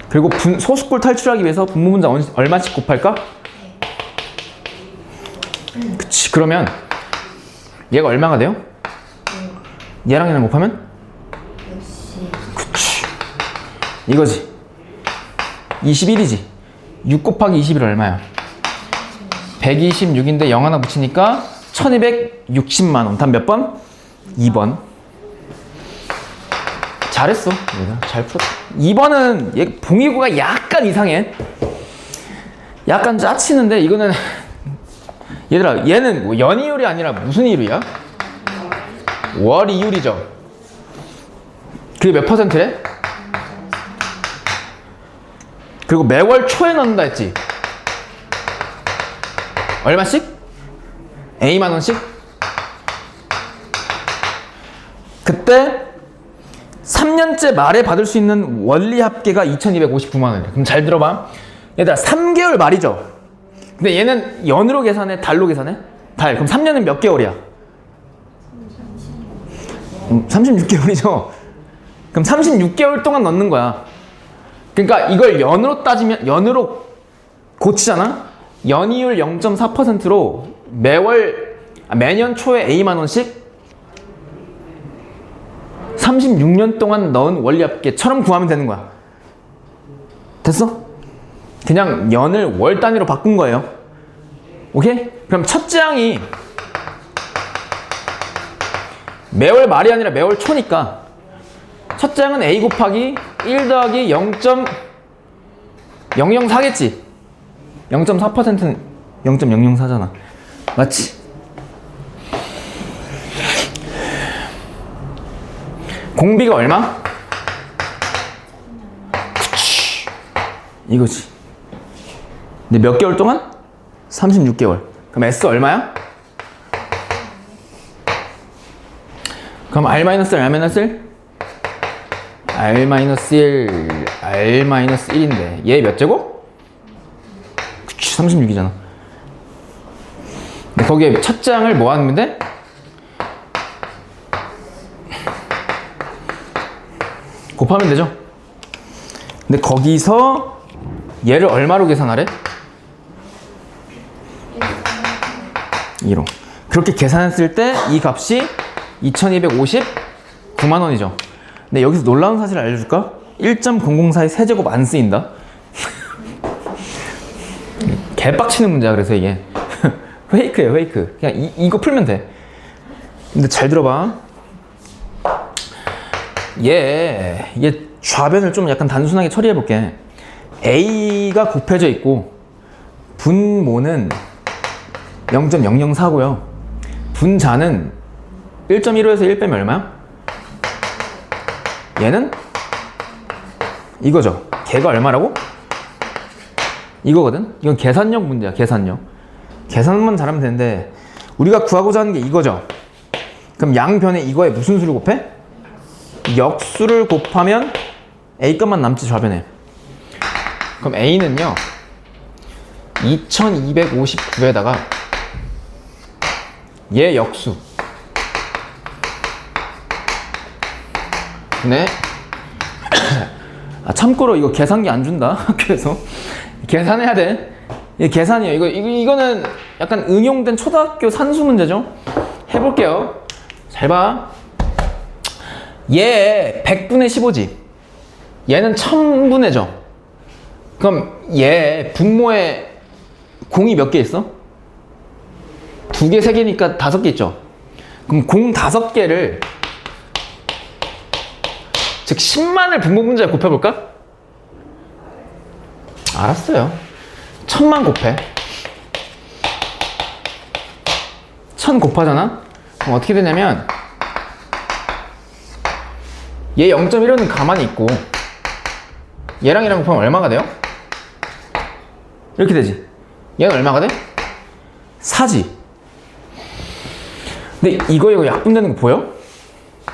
그리고 소수꼴 탈출하기 위해서 분모분자 얼마씩 곱할까? 그치. 그러면 얘가 얼마가 돼요? 얘랑 얘랑 곱하면? 그치. 이거지. 21이지. 6 곱하기 21 얼마야? 126인데 0 하나 붙이니까 1260만 원. 답 몇 번? 2번. 잘했어. 잘 풀었다. 2번은 얘 봉의구가 약간 이상해. 약간 짜치는데 이거는 얘들아 얘는 뭐 연이율이 아니라 무슨 이율이야? 월이율이죠. 그게 몇 퍼센트래? 그리고 매월 초에 넣는다 했지. 얼마씩? A만 원씩? 그때 3년째 말에 받을 수 있는 원리 합계가 2259만 원이래. 그럼 잘 들어봐. 얘들아 3개월 말이죠. 근데 얘는 연으로 계산해? 달로 계산해? 달. 그럼 3년은 몇 개월이야? 36개월이죠. 그럼 36개월 동안 넣는 거야. 그러니까 이걸 연으로 따지면 연으로 고치잖아. 연이율 0.4%로 매년 초에 A만 원씩 36년 동안 넣은 원리합계처럼 구하면 되는 거야. 됐어? 그냥 연을 월 단위로 바꾼 거예요. 오케이? 그럼 첫째 항이 매월 말이 아니라 매월 초니까 첫째 항은 A 곱하기 1 더하기 0.004겠지? 0.4%는 0.004잖아. 맞지? 공비가 얼마? 그치. 이거지. 근데 몇 개월 동안? 36개월. 그럼 S 얼마야? 그럼 R-1, R-1? R-1, R-1인데 얘 몇 제곱? 그치, 36이잖아. 근데 거기에 첫째 항을 뭐 하는 건데? 곱하면 되죠. 근데 거기서 얘를 얼마로 계산하래? 2로. 그렇게 계산했을 때 이 값이 2259만 원이죠. 근데 여기서 놀라운 사실을 알려줄까? 1.004의 세제곱 안 쓰인다. 개빡치는 문제야. 그래서 이게 페이크예요, 페이크. 그냥 이거 풀면 돼. 근데 잘 들어봐. 얘 좌변을 좀 약간 단순하게 처리해 볼게. A가 곱해져 있고 분모는 0.004고요. 분자는 1.15에서 1 빼면 얼마야? 얘는 이거죠. 걔가 얼마라고? 이거거든? 이건 계산력 문제야, 계산력. 계산만 잘하면 되는데 우리가 구하고자 하는 게 이거죠. 그럼 양변에 이거에 무슨 수를 곱해? 역수를 곱하면 A 값만 남지, 좌변에. 그럼 A는요 2259에다가 얘 역수. 네. 참고로 이거 계산기 안 준다, 학교에서. 계산해야 돼. 이게 계산이에요. 이거는 약간 응용된 초등학교 산수 문제죠. 해볼게요. 잘 봐. 얘 100분의 15지. 얘는 1000분의죠. 그럼 얘 분모에 공이 몇 개 있어? 2개, 3개니까 5개 있죠. 그럼 공 5개를, 즉 10만을 분모 분자에 곱해볼까? 알았어요. 1000만 곱해. 1000 곱하잖아? 그럼 어떻게 되냐면 얘 0.15는 가만히 있고 얘랑 곱하면 얼마가 돼요? 이렇게 되지. 얘는 얼마가 돼? 4지. 근데 이거 약분되는 거 보여?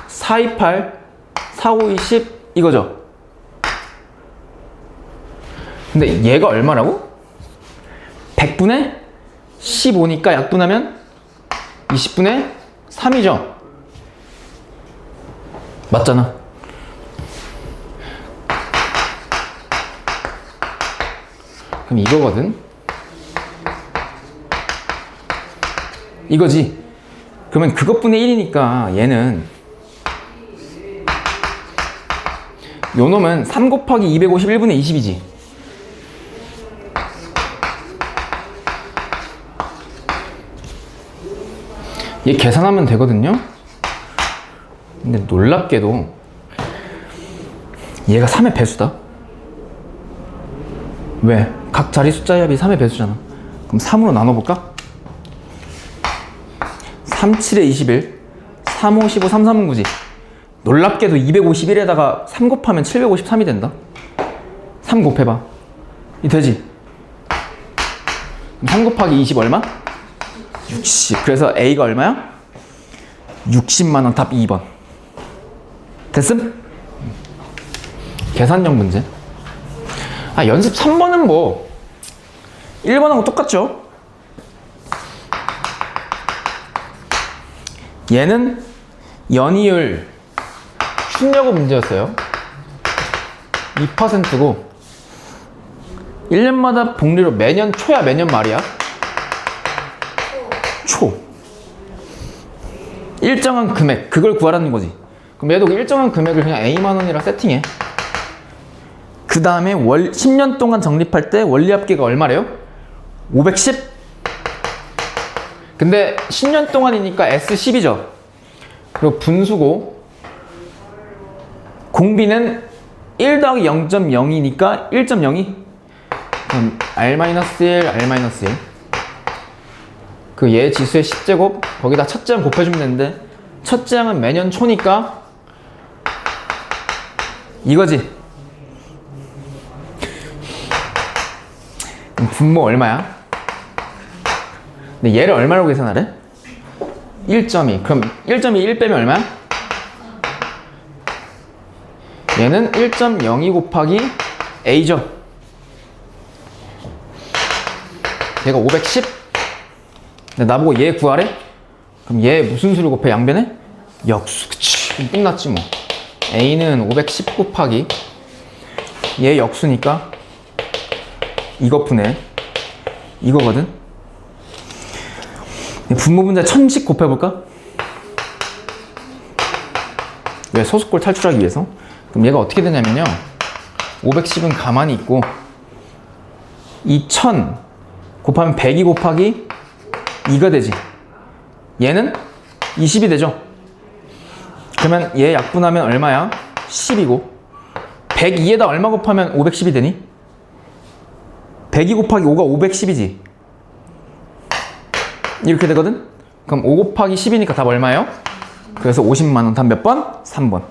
428, 45, 20 이거죠. 근데 얘가 얼마라고? 100분의 15니까 약분하면 20분의 3이죠. 맞잖아. 그럼 이거거든. 이거지. 그러면 그것분의 1이니까 얘는 요 놈은 3 곱하기 251분의 20이지. 얘 계산하면 되거든요. 근데 놀랍게도 얘가 3의 배수다. 왜? 각 자리 숫자의 합이 3의 배수잖아. 그럼 3으로 나눠볼까? 3, 7에 21, 3, 5, 15, 3, 3은 9지. 놀랍게도 251에다가 3 곱하면 753이 된다. 3 곱해봐. 이 되지? 3 곱하기 20 얼마? 60. 그래서 A가 얼마야? 60만원. 답 2번. 됐음? 계산력 문제. 연습 3번은 뭐 1번하고 똑같죠? 얘는 연이율 출력의 문제였어요. 2%고 1년마다 복리로 매년 초야 매년 말이야? 초. 일정한 금액, 그걸 구하라는 거지. 그럼 얘도 일정한 금액을 그냥 A만 원이라 세팅해. 그 다음에 10년 동안 적립할 때 원리합계가 얼마래요? 510? 근데 10년 동안이니까 S10이죠. 그리고 분수고 공비는 1 더하기 0.02니까 1.02? 그럼 R-1, R-1 그 얘 지수의 10제곱 거기다 첫째 항 곱해주면 되는데 첫째 항은 매년 초니까 이거지. 그럼 분모 얼마야? 근데 얘를 얼마라고 계산하래? 1.2. 그럼 1.2 1 빼면 얼마야? 얘는 1.02 곱하기 A죠. 얘가 510? 근데 나보고 얘 구하래? 그럼 얘 무슨 수를 곱해? 양변에? 역수. 그치. 끝났지 뭐. A는 510 곱하기 얘 역수니까 이거 푼에 이거거든. 분모 분자 1000씩 곱해볼까? 왜? 소수꼴 탈출하기 위해서. 그럼 얘가 어떻게 되냐면요 510은 가만히 있고 이 1000 곱하면 102 곱하기 2가 되지. 얘는 20이 되죠. 그러면 얘 약분하면 얼마야? 10이고 102에다 얼마 곱하면 510이 되니? 102 곱하기 5가 510이지. 이렇게 되거든? 그럼 5 곱하기 10이니까 답 얼마예요? 그래서 50만원. 답 몇 번? 3번.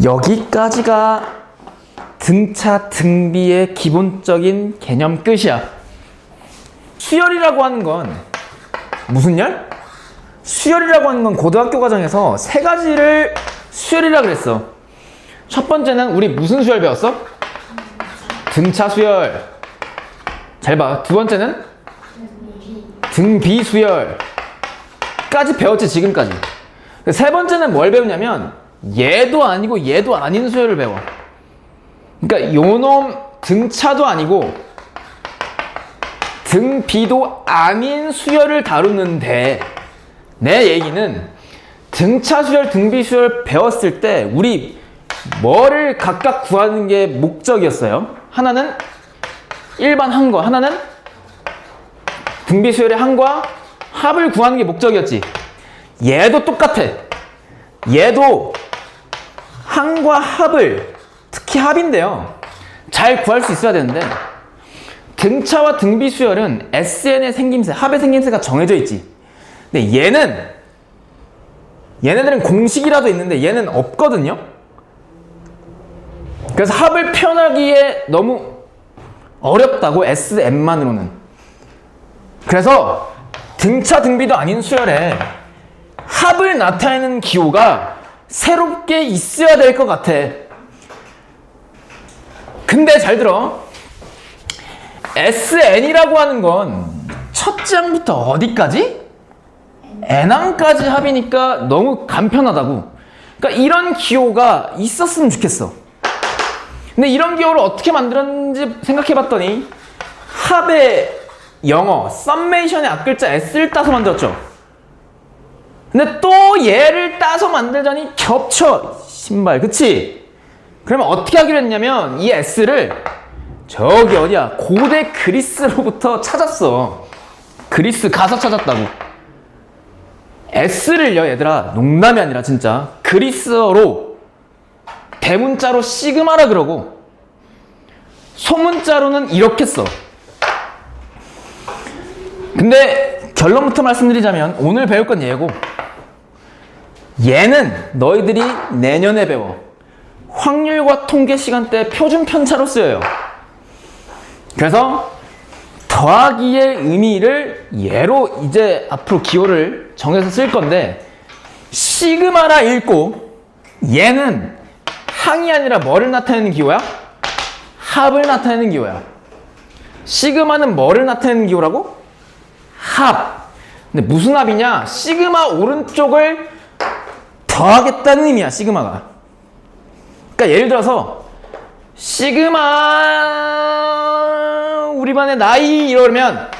여기까지가 등차 등비의 기본적인 개념 끝이야. 수열이라고 하는 건 무슨 열? 수열이라고 하는 건 고등학교 과정에서 세 가지를 수열이라 그랬어. 첫 번째는 우리 무슨 수열 배웠어? 등차 수열. 잘 봐. 두 번째는 등비 수열까지 배웠지, 지금까지. 세 번째는 뭘 배우냐면 얘도 아니고 얘도 아닌 수열을 배워. 그러니까 요놈 등차도 아니고 등비도 아닌 수열을 다루는데, 내 얘기는 등차 수열, 등비 수열 배웠을 때 우리 뭐를 각각 구하는 게 목적이었어요. 하나는 일반 항과, 하나는 등비 수열의 항과 합을 구하는 게 목적이었지. 얘도 똑같아. 얘도 항과 합을, 특히 합인데요, 잘 구할 수 있어야 되는데, 등차와 등비 수열은 SN의 생김새, 합의 생김새가 정해져 있지. 근데 얘네들은 공식이라도 있는데 얘는 없거든요. 그래서 합을 표현하기에 너무 어렵다고, SN만으로는. 그래서 등차 등비도 아닌 수열에 합을 나타내는 기호가 새롭게 있어야 될 것 같아. 근데 잘 들어. SN이라고 하는 건 첫째 항부터 어디까지? N항까지 합이니까 너무 간편하다고. 그러니까 이런 기호가 있었으면 좋겠어. 근데 이런 기호를 어떻게 만들었는지 생각해봤더니 합의 영어, 썸메이션의 앞글자 S를 따서 만들었죠. 근데 또 얘를 따서 만들자니 겹쳐, 신발. 그치? 그러면 어떻게 하기로 했냐면 이 S를 저기 어디야, 고대 그리스로부터 찾았어. 그리스 가서 찾았다고. S를요, 얘들아, 농담이 아니라 진짜 그리스어로 대문자로 시그마라 그러고 소문자로는 이렇게 써. 근데 결론부터 말씀드리자면 오늘 배울 건 얘고, 얘는 너희들이 내년에 배워. 확률과 통계 시간 때 표준 편차로 쓰여요. 그래서 더하기의 의미를 얘로 이제 앞으로 기호를 정해서 쓸 건데, 시그마라 읽고 얘는 항이 아니라 뭐를 나타내는 기호야? 합을 나타내는 기호야. 시그마는 뭐를 나타내는 기호라고? 합. 근데 무슨 합이냐? 시그마 오른쪽을 더하겠다는 의미야, 시그마가. 그러니까 예를 들어서 시그마 우리 반의 나이 이러면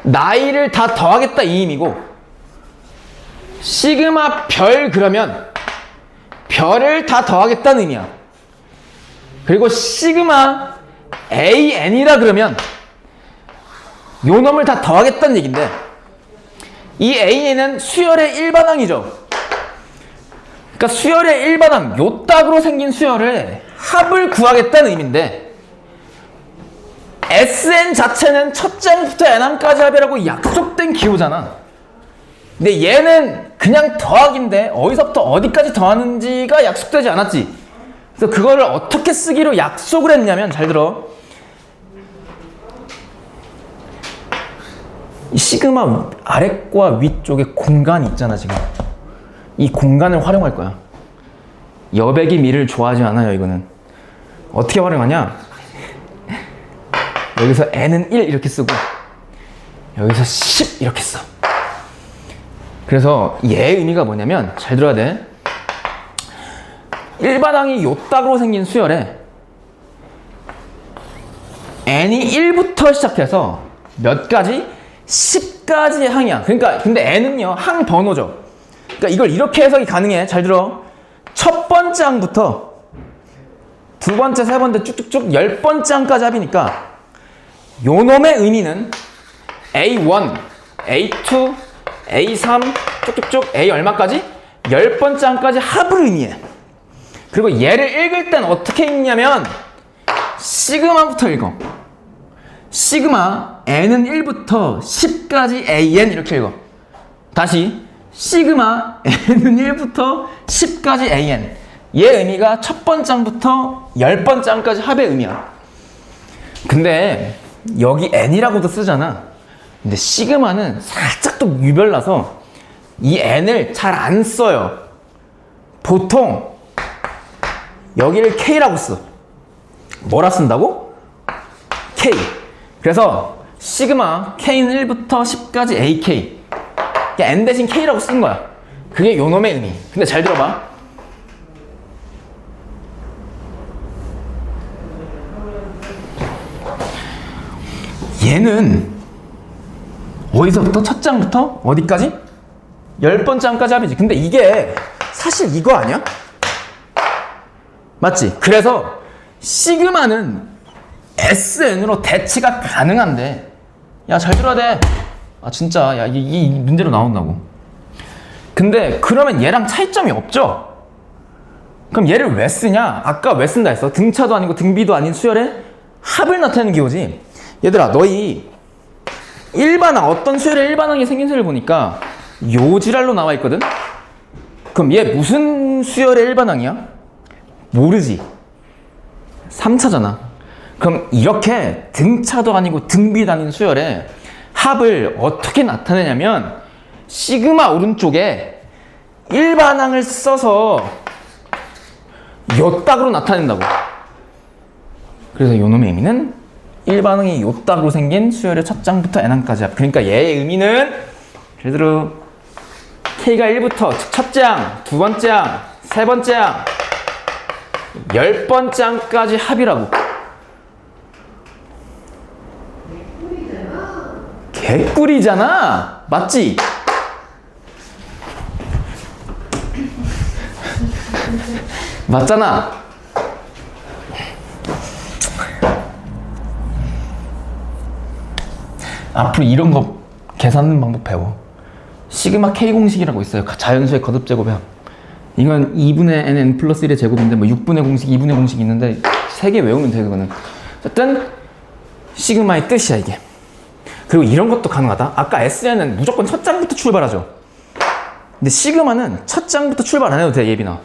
나이를 다 더하겠다 이 의미고, 시그마 별 그러면 별을 다 더하겠다는 의미야. 그리고 시그마 AN이라 그러면 요 놈을 다 더하겠다는 얘긴데, 이 AN은 수열의 일반항이죠. 그러니까 수열의 일반항, 요 딱으로 생긴 수열의 합을 구하겠다는 의미인데, SN 자체는 첫째 항부터 N항까지 합이라고 약속된 기호잖아. 근데 얘는 그냥 더하기인데 어디서부터 어디까지 더하는지가 약속되지 않았지. 그래서 그거를 어떻게 쓰기로 약속을 했냐면, 잘 들어. 이 시그마 아래과 위쪽에 공간이 있잖아, 지금. 이 공간을 활용할 거야. 여백이 미를 좋아하지 않아요, 이거는. 어떻게 활용하냐? 여기서 N은 1 이렇게 쓰고 여기서 10 이렇게 써. 그래서 얘의 의미가 뭐냐면, 잘 들어야 돼. 일반항이 요 딱으로 생긴 수열에 N이 1부터 시작해서 몇 가지? 10가지의 항이야. 그러니까 근데 N은요, 항 번호죠. 그러니까 이걸 이렇게 해석이 가능해. 잘 들어. 첫 번째 항부터 두 번째, 세 번째 쭉쭉쭉 10번째 항까지 합이니까 요 놈의 의미는 A1, A2, A3 쭉쭉쭉 A 얼마까지? 10번째 항까지 합을 의미해. 그리고 얘를 읽을 땐 어떻게 읽냐면 시그마부터 읽어. 시그마 n은 1부터 10까지 an 이렇게 읽어. 다시 시그마 n은 1부터 10까지 an. 얘 의미가 첫 번째 항부터 10번째 항까지 합의 의미야. 근데 여기 n이라고도 쓰잖아. 근데 시그마는 살짝 또 유별나서 이 n을 잘 안 써요. 보통 여기를 k라고 써. 뭐라 쓴다고? k. 그래서 시그마 k는 1부터 10까지 ak. 그러니까 n 대신 k라고 쓴 거야. 그게 요놈의 의미. 근데 잘 들어봐. 얘는 어디서부터? 첫 장부터 어디까지? 10번째 항까지 합이지. 근데 이게 사실 이거 아니야? 맞지? 그래서 시그마는 SN으로 대치가 가능한데, 야, 잘 들어야 돼. 아, 진짜. 야, 이 문제로 나온다고. 근데 그러면 얘랑 차이점이 없죠? 그럼 얘를 왜 쓰냐? 아까 왜 쓴다 했어? 등차도 아니고 등비도 아닌 수열의 합을 나타내는 기호지. 얘들아, 너희 일반항, 어떤 수열의 일반항이 생긴 수를 보니까 요 지랄로 나와 있거든? 그럼 얘 무슨 수열의 일반항이야? 모르지. 3차잖아. 그럼 이렇게 등차도 아니고 등비도 아닌 수열의 합을 어떻게 나타내냐면 시그마 오른쪽에 일반항을 써서 요 딱으로 나타낸다고. 그래서 요놈의 의미는 일반항이 요 딱으로 생긴 수열의 첫 장부터 n항까지 합. 그러니까 얘의 의미는 예를 들어 k가 1부터 첫째 항, 두 번째 항, 세 번째 항, 10번째 항까지 합이라고. 개꿀이잖아. 맞지? 맞잖아. 앞으로 이런 거 계산하는 방법 배워. 시그마 K 공식이라고 있어요. 자연수의 거듭 제곱이야. 이건 2분의 nn 플러스 1의 제곱인데 뭐 6분의 공식, 2분의 공식이 있는데 3개 외우면 돼 그거는. 어쨌든 시그마의 뜻이야 이게. 그리고 이런 것도 가능하다. 아까 SN은 무조건 첫 장부터 출발하죠. 근데 시그마는 첫 장부터 출발 안 해도 돼, 예빈아.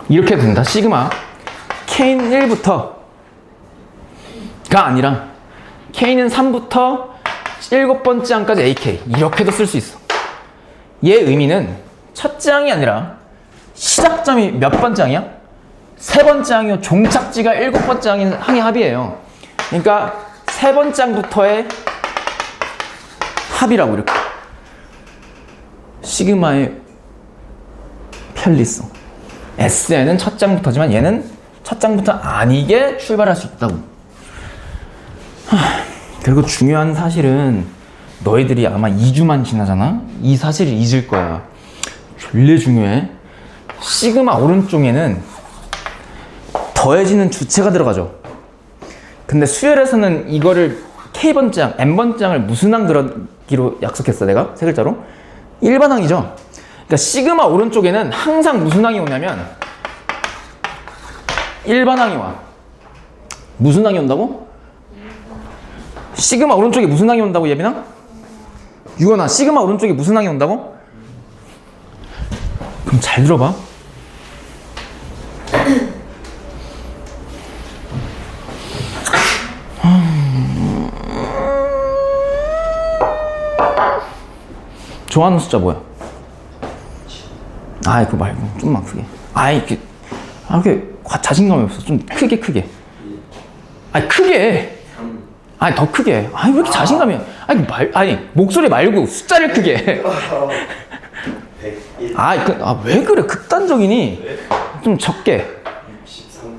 이렇게 된다. 시그마 K는 1부터 가 아니라 K는 3부터 7번째 항까지 AK. 이렇게도 쓸 수 있어. 얘 의미는 첫째 항이 아니라 시작점이 몇 번째 항이야? 세 번째 항이요. 종착지가 7번째 항의 합이에요. 그러니까 세 번째 항부터의 합이라고 이렇게. 시그마의 편리성. SN은 첫 장부터지만 얘는 첫 장부터 아니게 출발할 수 있다고. 그리고 중요한 사실은 너희들이 아마 2주만 지나잖아? 이 사실을 잊을 거야. 졸래 중요해. 시그마 오른쪽에는 더해지는 주체가 들어가죠. 근데 수열에서는 이거를 K번째 항, N번째 항을 무슨 항 들어기로 약속했어 내가? 세 글자로? 일반항이죠. 그러니까 시그마 오른쪽에는 항상 무슨 항이 오냐면 일반항이 와. 무슨 항이 온다고? 시그마 오른쪽에 무슨 항이 온다고, 예빈아? 유건아, 시그마 오른쪽에 무슨 항이 온다고? 그럼 잘 들어봐. 좋아하는 숫자 뭐야? 아이, 그거 말고 좀만 크게. 아이, 이렇게 자신감이 없어. 좀 크게. 아이, 크게. 아니, 더 크게. 아니, 왜 이렇게 자신감이. 아니, 목소리 말고 숫자를 크게. 왜 그래? 극단적이니? 좀 적게.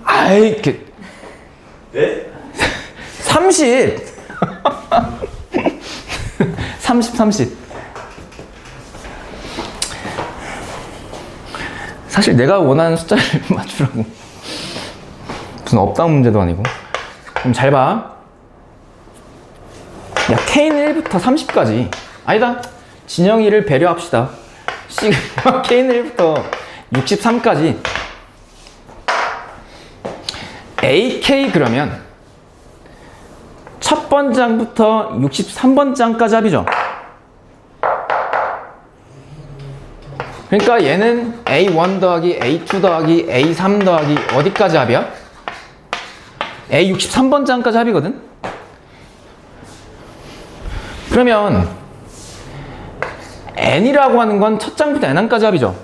아이, 이렇게. 네? 30. 30. 사실 내가 원하는 숫자를 맞추라고. 무슨 업당 문제도 아니고. 그럼 잘 봐. k는 1부터 30까지 아니다. 진영이를 배려합시다. 시그마 k는 1부터 63까지 AK 그러면 첫 번장부터 63번장까지 합이죠. 그러니까 얘는 A1 더하기 A2 더하기 A3 더하기 어디까지 합이야? A63번장까지 합이거든? 그러면 N이라고 하는 건 첫 장부터 N항까지 합이죠.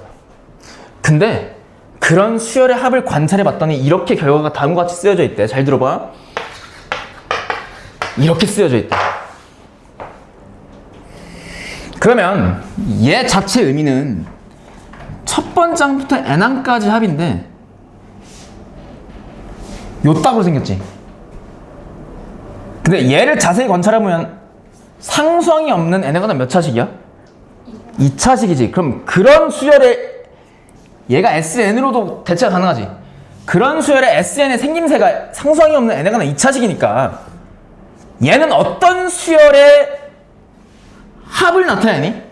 근데 그런 수열의 합을 관찰해 봤더니 이렇게 결과가 다음과 같이 쓰여져 있대. 잘 들어봐. 이렇게 쓰여져 있대. 그러면 얘 자체 의미는 첫 번장부터 N항까지 합인데 요따구로 생겼지. 근데 얘를 자세히 관찰해보면 상수항이 없는 N에 관한 몇 차식이야? 2차식이지. 그럼 그런 수열의 얘가 SN으로도 대체가 가능하지. 그런 수열의 SN의 생김새가 상수항이 없는 N에 관한 2차식이니까 얘는 어떤 수열의 합을 나타내니?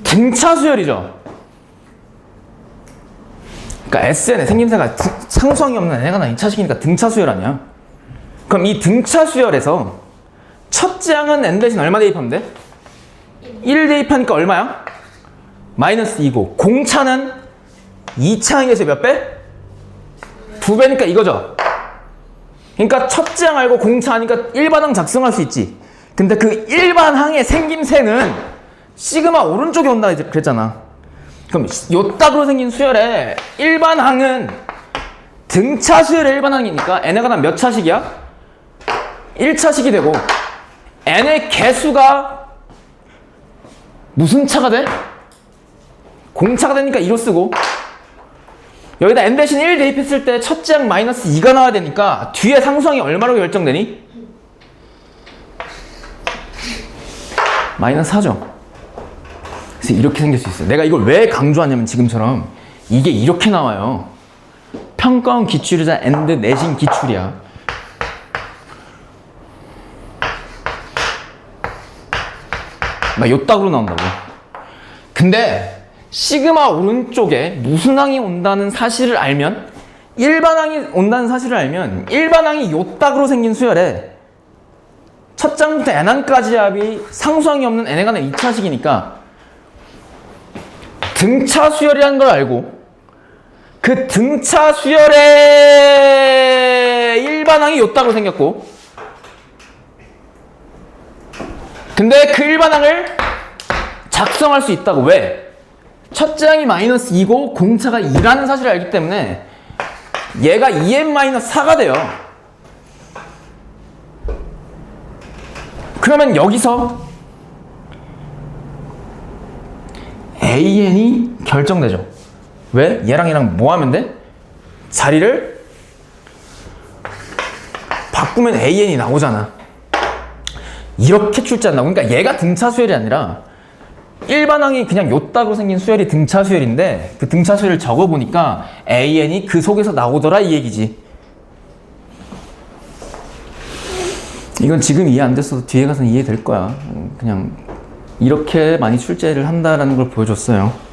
등차 수열이죠. 그러니까 SN의 생김새가 상수항이 없는 N에 관한 2차식이니까 등차 수열 아니야. 그럼 이 등차 수열에서 첫째 항은 N 대신 얼마 대입하면 돼? 1 대입하니까 얼마야? 마이너스 2고 공차는 2차 항에서 몇 배? 2배니까 이거죠. 그러니까 첫째 항 알고 공차하니까 일반항 작성할 수 있지. 근데 그 일반항의 생김새는 시그마 오른쪽에 온다 그랬잖아. 그럼 요따구로 생긴 수열의 일반항은 등차 수열의 일반항이니까 N에 관한 몇 차식이야? 1차식이 되고 N의 개수가 무슨 차가 돼? 공차가 되니까 2로 쓰고 여기다 N 대신 1 대입했을 때 첫째 항 마이너스 2가 나와야 되니까 뒤에 상수항이 얼마로 결정되니? 마이너스 4죠. 그래서 이렇게 생길 수 있어요. 내가 이걸 왜 강조하냐면 지금처럼 이게 이렇게 나와요. 평가원 기출이자 엔드 내신 기출이야. 막 요따구로 나온다고. 근데 시그마 오른쪽에 무슨 항이 온다는 사실을 알면 일반항이 온다는 사실을 알면 일반항이 요따구로 생긴 수열에 첫 장부터 N항까지 합이 상수항이 없는 N에 관한 2차식이니까 등차 수열이라는 걸 알고 그 등차 수열의 일반항이 요따구로 생겼고 근데 그 일반항을 작성할 수 있다고. 왜? 첫째 항이 마이너스 2고 공차가 2라는 사실을 알기 때문에 얘가 2n-4가 돼요. 그러면 여기서 AN이 결정되죠. 왜? 얘랑 얘랑 뭐 하면 돼? 자리를 바꾸면 AN이 나오잖아. 이렇게 출제한다고. 그러니까 얘가 등차 수열이 아니라 일반항이 그냥 요따구로 생긴 수열이 등차 수열인데 그 등차 수열을 적어보니까 AN이 그 속에서 나오더라 이 얘기지. 이건 지금 이해 안 됐어도 뒤에 가서는 이해될 거야. 그냥 이렇게 많이 출제를 한다라는 걸 보여줬어요.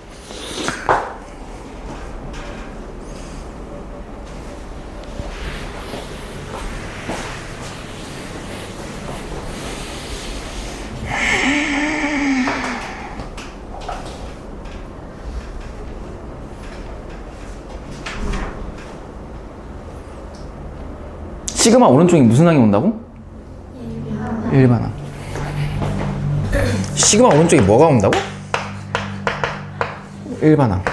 시그마 오른쪽에 무슨 항이 온다고? 일반항. 시그마 오른쪽에 뭐가 온다고? 일반항.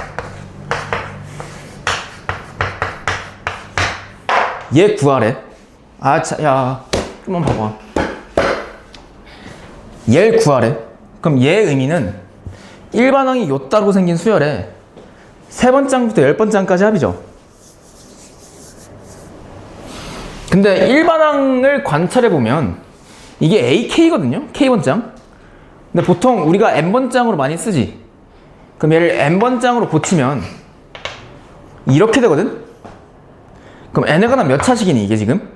얘 구하래. 아, 자, 야, 좀만 봐봐. 얘를 구하래. 그럼 얘 의미는 일반항이 요따구로 생긴 수열에 세 번장부터 10번장까지 합이죠. 근데 일반항을 관찰해보면 이게 AK거든요? K번장. 근데 보통 우리가 N번장으로 많이 쓰지. 그럼 얘를 N번장으로 고치면 이렇게 되거든? 그럼 N에 관한 몇 차식이니 이게 지금?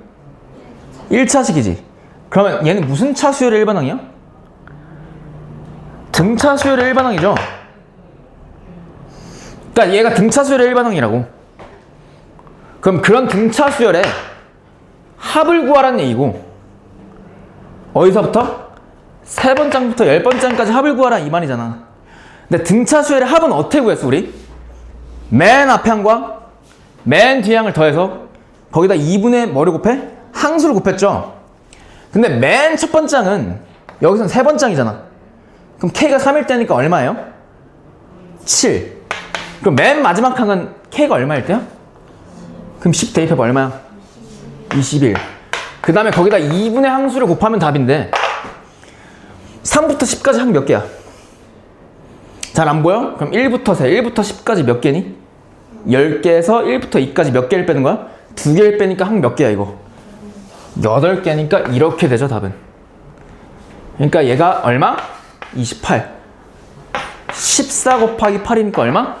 1차식이지. 그러면 얘는 무슨 차 수열의 일반항이야? 등차 수열의 일반항이죠. 그러니까 얘가 등차 수열의 일반항이라고. 그럼 그런 등차 수열의 합을 구하라는 얘기고, 어디서부터? 3번장부터 10번장까지 합을 구하라 이 말이잖아. 근데 등차 수열의 합은 어떻게 구했어 우리? 맨 앞에 항과 맨 뒤에 항을 더해서 거기다 2분의 뭐를 곱해? 항수를 곱했죠. 근데 맨 첫 번째 항은 여기서는 3번장이잖아. 그럼 K가 3일 때니까 얼마예요? 7. 그럼 맨 마지막 항은 K가 얼마일 때야? 그럼 10 대입해봐. 얼마야? 21. 그 다음에 거기다 2분의 항수를 곱하면 답인데 3부터 10까지 항 몇 개야? 잘 안 보여? 그럼 1부터 10까지 몇 개니? 10개에서 1부터 2까지 몇 개를 빼는 거야? 2개를 빼니까 항 몇 개야 이거? 8개니까 이렇게 되죠 답은. 그러니까 얘가 얼마? 28. 14 곱하기 8이니까 얼마?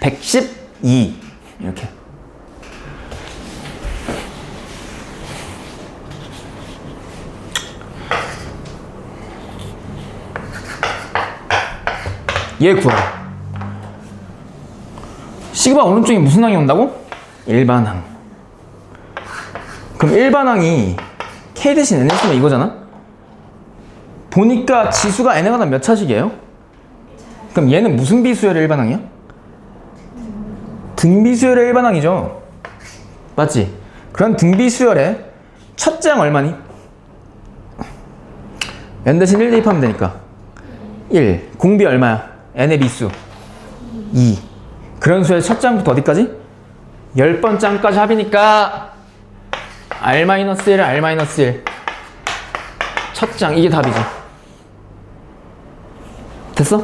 112. 이렇게. 얘 구하라. 시그마 오른쪽에 무슨 항이 온다고? 일반항. 그럼 일반항이 K 대신 N 쓰면 이거잖아? 보니까 지수가 N에 관한 몇 차식이에요? 그럼 얘는 무슨 비수열의 일반항이야? 등비수열의 일반항이죠. 맞지? 그런 등비수열의 첫째 항 얼마니? N 대신 1 대입하면 되니까 1. 공비 얼마야? N의 비수 2. 그런 수의 첫 장부터 어디까지? 10번 장까지 합이니까 R-1, R-1 첫 장 이게 답이죠. 됐어?